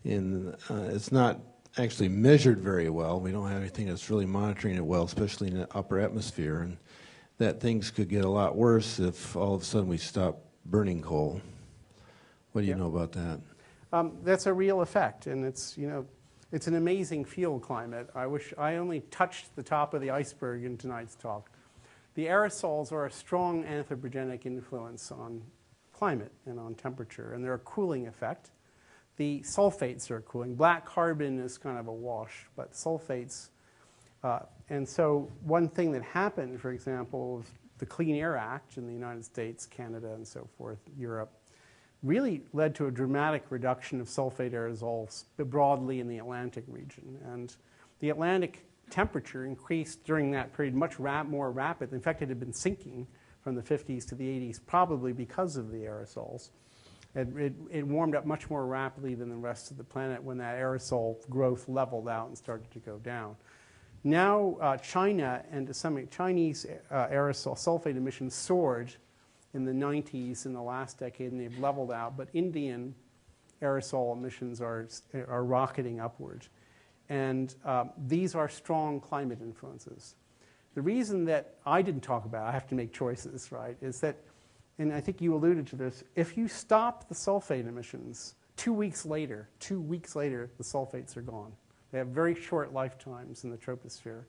and it's not actually measured very well. We don't have anything that's really monitoring it well, especially in the upper atmosphere, and that things could get a lot worse if all of a sudden we stop burning coal. What do you know about that? That's a real effect, and it's an amazing field climate. I wish I only touched the top of the iceberg in tonight's talk. The aerosols are a strong anthropogenic influence on climate and on temperature, and they're a cooling effect. The sulfates are cooling. Black carbon is kind of a wash, but sulfates. And so one thing that happened, for example, was the Clean Air Act in the United States, Canada, and so forth, Europe, really led to a dramatic reduction of sulfate aerosols broadly in the Atlantic region. And the Atlantic temperature increased during that period much more rapid. In fact, it had been sinking from the 50s to the 80s, probably because of the aerosols. It warmed up much more rapidly than the rest of the planet when that aerosol growth leveled out and started to go down. Now, China and to some extent, Chinese aerosol sulfate emissions soared in the 90s in the last decade, and they've leveled out. But Indian aerosol emissions are rocketing upward. And these are strong climate influences. The reason that I didn't talk about, I have to make choices, right, is that, and I think you alluded to this, if you stop the sulfate emissions, 2 weeks later, the sulfates are gone. They have very short lifetimes in the troposphere.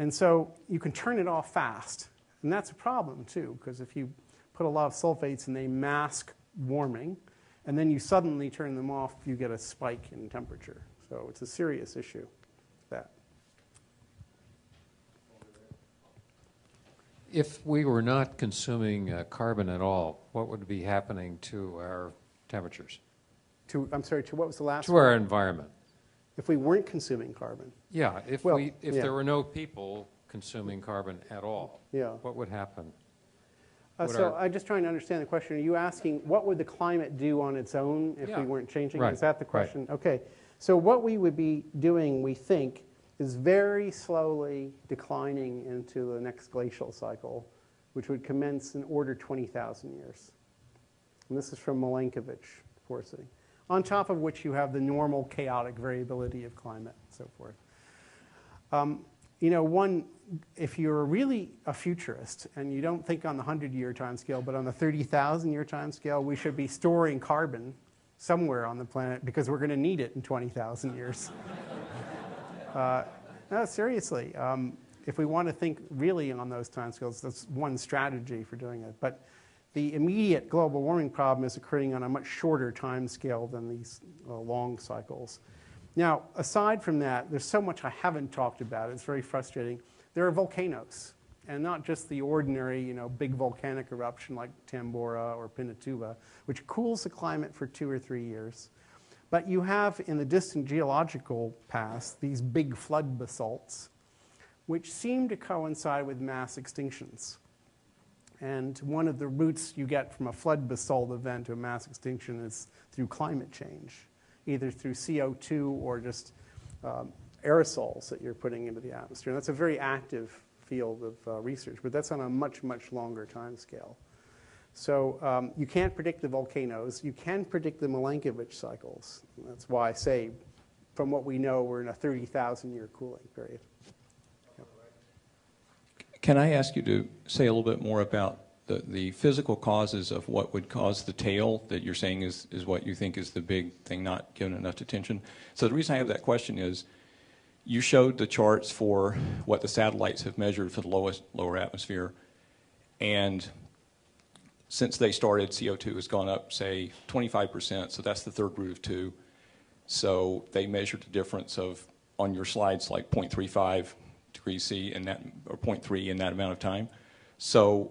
And so you can turn it off fast. And that's a problem, too, because if you put a lot of sulfates and they mask warming, and then you suddenly turn them off, you get a spike in temperature. So it's a serious issue, that. If we were not consuming carbon at all, what would be happening to our temperatures? I'm sorry, to what was the last To one? our environment. If we weren't consuming carbon. Yeah, if there were no people consuming carbon at all, what would happen? So I'm just trying to understand the question. Are you asking what would the climate do on its own if we weren't changing? Right. Is that the question? Right. Okay. So what we would be doing, we think, is very slowly declining into the next glacial cycle, which would commence in order 20,000 years. And this is from Milankovitch forcing. On top of which you have the normal chaotic variability of climate and so forth. If you're really a futurist and you don't think on the 100-year time scale, but on the 30,000-year time scale, we should be storing carbon somewhere on the planet because we're going to need it in 20,000 years. No, seriously. If we want to think really on those time scales, that's one strategy for doing it. But the immediate global warming problem is occurring on a much shorter time scale than these long cycles. Now, aside from that, there's so much I haven't talked about. It's very frustrating. There are volcanoes, and not just the ordinary, big volcanic eruption like Tambora or Pinatubo, which cools the climate for 2 or 3 years. But you have, in the distant geological past, these big flood basalts, which seem to coincide with mass extinctions. And one of the routes you get from a flood basalt event to a mass extinction is through climate change, either through CO2 or just aerosols that you're putting into the atmosphere. And that's a very active field of research, but that's on a much, much longer time scale. So you can't predict the volcanoes. You can predict the Milankovitch cycles. That's why I say, from what we know, we're in a 30,000-year cooling period. Yep. Can I ask you to say a little bit more about the physical causes of what would cause the tail that you're saying is what you think is the big thing not given enough attention? So the reason I have that question is you showed the charts for what the satellites have measured for the lower atmosphere, and since they started, CO2 has gone up, say, 25%, so that's the third root of 2. So they measured the difference of, on your slides, like 0.35 degrees C in that, or 0.3 in that amount of time. So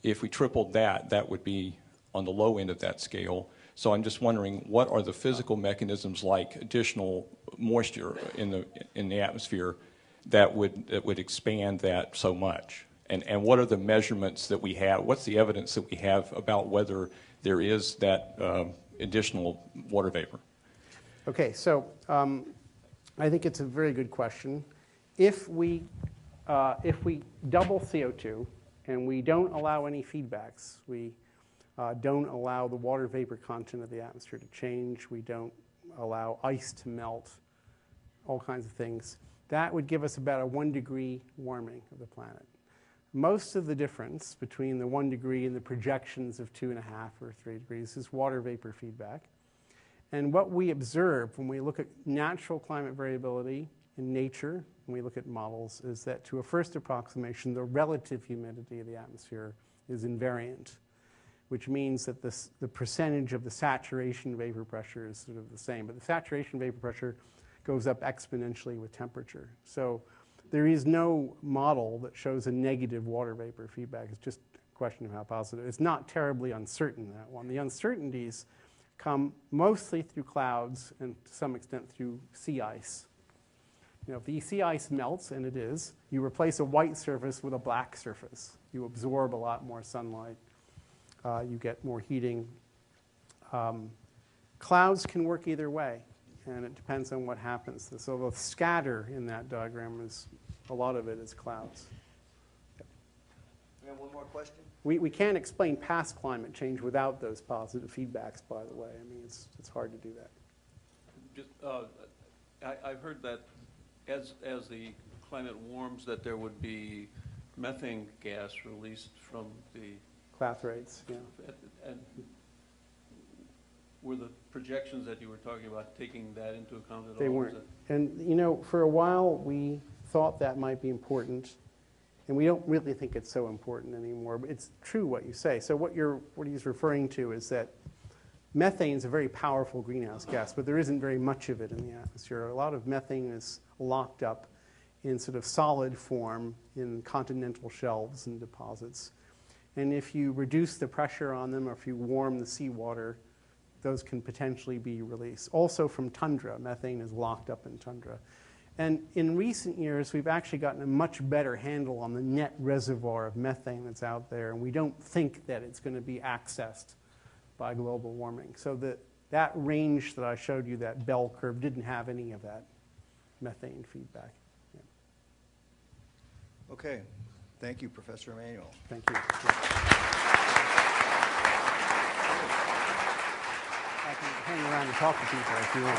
if we tripled that, that would be on the low end of that scale. So I'm just wondering, what are the physical mechanisms like additional moisture in the atmosphere that would expand that so much? And what are the measurements that we have? What's the evidence that we have about whether there is that additional water vapor? Okay, so I think it's a very good question. If we double CO2 and we don't allow any feedbacks, we don't allow the water vapor content of the atmosphere to change, we don't allow ice to melt, all kinds of things, that would give us about a 1 degree warming of the planet. Most of the difference between the 1 degree and the projections of 2.5 or 3 degrees is water vapor feedback. And what we observe when we look at natural climate variability in nature, when we look at models, is that to a first approximation, the relative humidity of the atmosphere is invariant, which means that the percentage of the saturation vapor pressure is sort of the same. But the saturation vapor pressure goes up exponentially with temperature. So there is no model that shows a negative water vapor feedback. It's just a question of how positive. It's not terribly uncertain, that one. The uncertainties come mostly through clouds and to some extent through sea ice. You know, if the sea ice melts, and it is, you replace a white surface with a black surface. You absorb a lot more sunlight. You get more heating. Clouds can work either way, and it depends on what happens. So the scatter in that diagram is, a lot of it is clouds. Yep. We have one more question? We can't explain past climate change without those positive feedbacks, by the way. I mean, it's hard to do that. Just, I've heard that as the climate warms, that there would be methane gas released from the Clathrates, yeah. And were the projections that you were talking about taking that into account at all? They weren't. And, you know, for a while we thought that might be important, and we don't really think it's so important anymore. But it's true what you say. So what he's referring to is that methane is a very powerful greenhouse gas, but there isn't very much of it in the atmosphere. A lot of methane is locked up in sort of solid form in continental shelves and deposits. And if you reduce the pressure on them, or if you warm the seawater, those can potentially be released. Also from tundra, methane is locked up in tundra. And in recent years, we've actually gotten a much better handle on the net reservoir of methane that's out there, and we don't think that it's going to be accessed by global warming. So that range that I showed you, that bell curve, didn't have any of that methane feedback. Yeah. Okay. Thank you, Professor Emanuel. Thank you. I can hang around and talk to people if you want.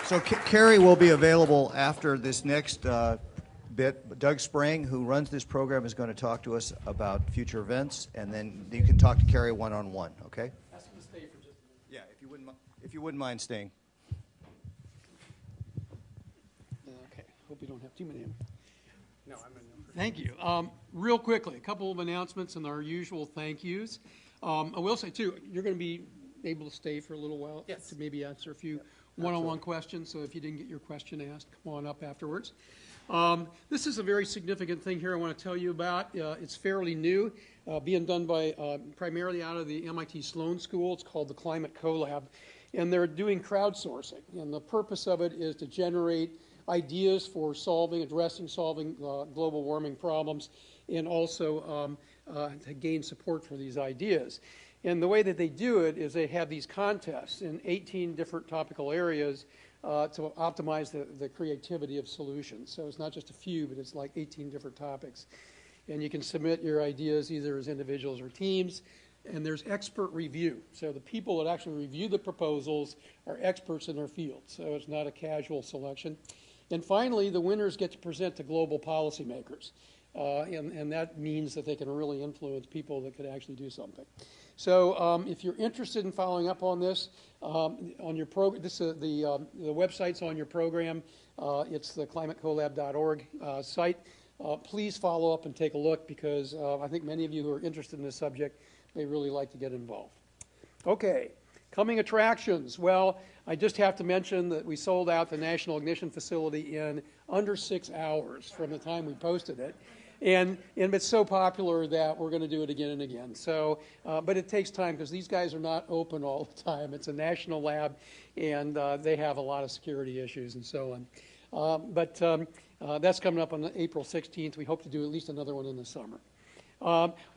So Carrie will be available after this next bit. Doug Sprang, who runs this program, is going to talk to us about future events, and then you can talk to Carrie one-on-one, okay? Ask him to stay for just a minute. Yeah, if you wouldn't mind staying. Okay, hope you don't have too many. No, I'm in. Thank you. Real quickly, a couple of announcements and our usual thank yous. I will say, too, you're going to be able to stay for a little while to maybe answer a few one-on-one questions, so if you didn't get your question asked, come on up afterwards. This is a very significant thing here I want to tell you about. It's fairly new, being done by primarily out of the MIT Sloan School. It's called the Climate CoLab, and they're doing crowdsourcing, and the purpose of it is to generate ideas for addressing global warming problems, and also to gain support for these ideas. And the way that they do it is they have these contests in 18 different topical areas to optimize the creativity of solutions. So it's not just a few, but it's like 18 different topics. And you can submit your ideas either as individuals or teams. And there's expert review. So the people that actually review the proposals are experts in their field. So it's not a casual selection. And finally, the winners get to present to global policymakers. And that means that they can really influence people that could actually do something. So if you're interested in following up on this, on your program, the website's on your program. It's the climatecolab.org site. Please follow up and take a look, because I think many of you who are interested in this subject may really like to get involved. Okay, coming attractions. Well, I just have to mention that we sold out the National Ignition Facility in under 6 hours from the time we posted it. And it's so popular that we're going to do it again and again. So, but it takes time, because these guys are not open all the time. It's a national lab, and they have a lot of security issues and so on. But that's coming up on April 16th. We hope to do at least another one in the summer.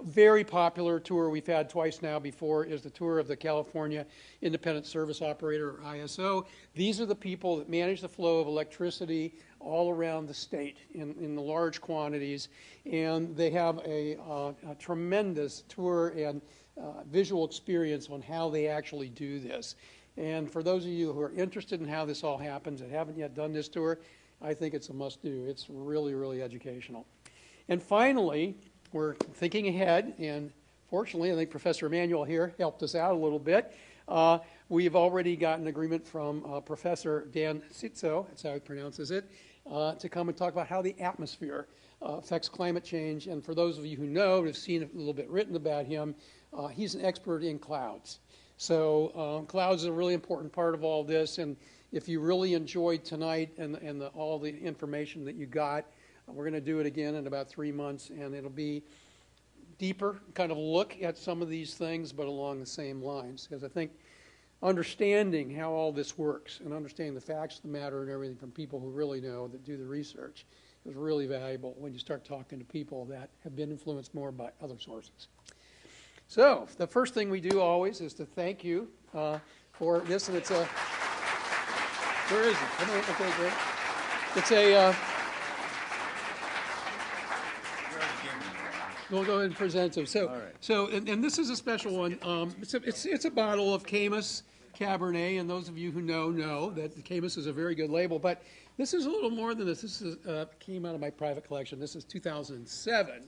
Very popular tour we've had twice now before is the tour of the California Independent Service Operator, or ISO. These are the people that manage the flow of electricity all around the state in the large quantities, and they have a tremendous tour and visual experience on how they actually do this. And for those of you who are interested in how this all happens and haven't yet done this tour, I think it's a must-do. It's really, really educational. And finally, we're thinking ahead, and fortunately, I think Professor Emanuel here helped us out a little bit. We've already got an agreement from Professor Dan Sitzo, that's how he pronounces it, to come and talk about how the atmosphere affects climate change. And for those of you who know, have seen a little bit written about him, he's an expert in clouds. So clouds is a really important part of all this, and if you really enjoyed tonight and all the information that you got, we're going to do it again in about 3 months, and it'll be deeper kind of look at some of these things, but along the same lines. Because I think understanding how all this works and understanding the facts of the matter and everything from people who really know, that do the research, is really valuable when you start talking to people that have been influenced more by other sources. So the first thing we do always is to thank you for this, and it's a, where is it? Okay, great. It's a, we'll go ahead and present them. So, and this is a special one. It's a bottle of Caymus Cabernet, and those of you who know that the Caymus is a very good label. But this is a little more than this. This is, came out of my private collection. This is 2007.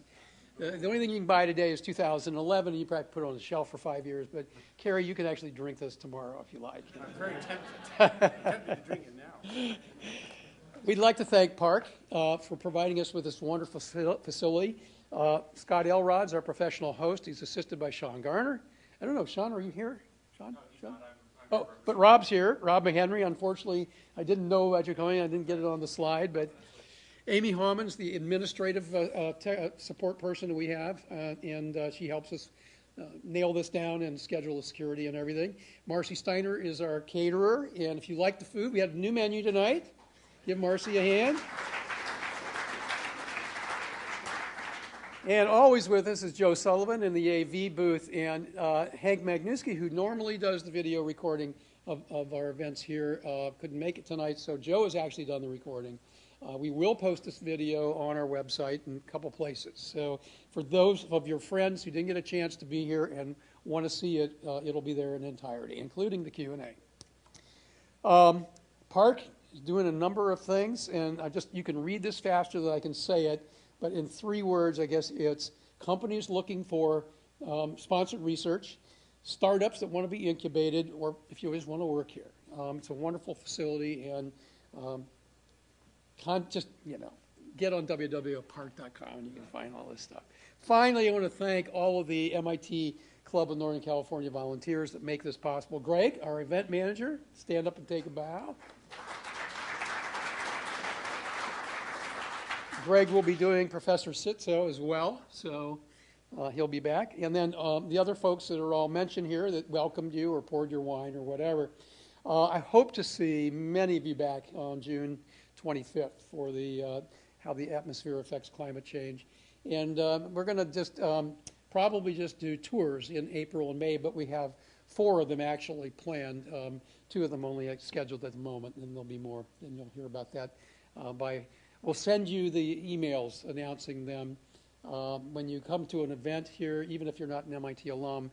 The only thing you can buy today is 2011, and you probably put it on the shelf for 5 years. But Carrie, you can actually drink this tomorrow if you like. I'm very tempted to drink it now. We'd like to thank Park for providing us with this wonderful facility. Scott Elrod's our professional host. He's assisted by Sean Garner. I don't know, Sean, are you here? Sean? Sean? Oh, but Rob's here. Rob McHenry. Unfortunately, I didn't know about you coming. I didn't get it on the slide. But Amy Hommans, the administrative support person that we have, and she helps us nail this down and schedule the security and everything. Marcy Steiner is our caterer. And if you like the food, we have a new menu tonight. Give Marcy a hand. And always with us is Joe Sullivan in the AV booth, and Hank Magnuski, who normally does the video recording of our events here, couldn't make it tonight, so Joe has actually done the recording. We will post this video on our website in a couple places. So for those of your friends who didn't get a chance to be here and want to see it, it'll be there in entirety, including the Q&A. Park is doing a number of things, and you can read this faster than I can say it. But in 3 words, I guess it's companies looking for sponsored research, startups that want to be incubated, or if you just want to work here. It's a wonderful facility, and just, get on www.park.com and you can find all this stuff. Finally, I want to thank all of the MIT Club of Northern California volunteers that make this possible. Greg, our event manager, stand up and take a bow. Greg will be doing Professor Sitzo as well, so he'll be back. And then the other folks that are all mentioned here that welcomed you or poured your wine or whatever. I hope to see many of you back on June 25th for the how the atmosphere affects climate change. And we're going to just probably just do tours in April and May, but we have 4 of them actually planned. 2 of them only scheduled at the moment, and there'll be more, and you'll hear about that. We'll send you the emails announcing them. When you come to an event here, even if you're not an MIT alum,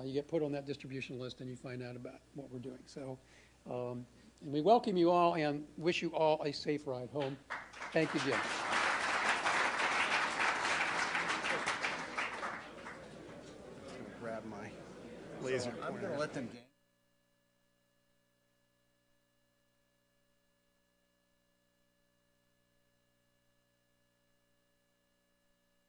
you get put on that distribution list and you find out about what we're doing. So, and we welcome you all and wish you all a safe ride home. Thank you, Jim. Grab my laser pointer. I'm going to let them gain.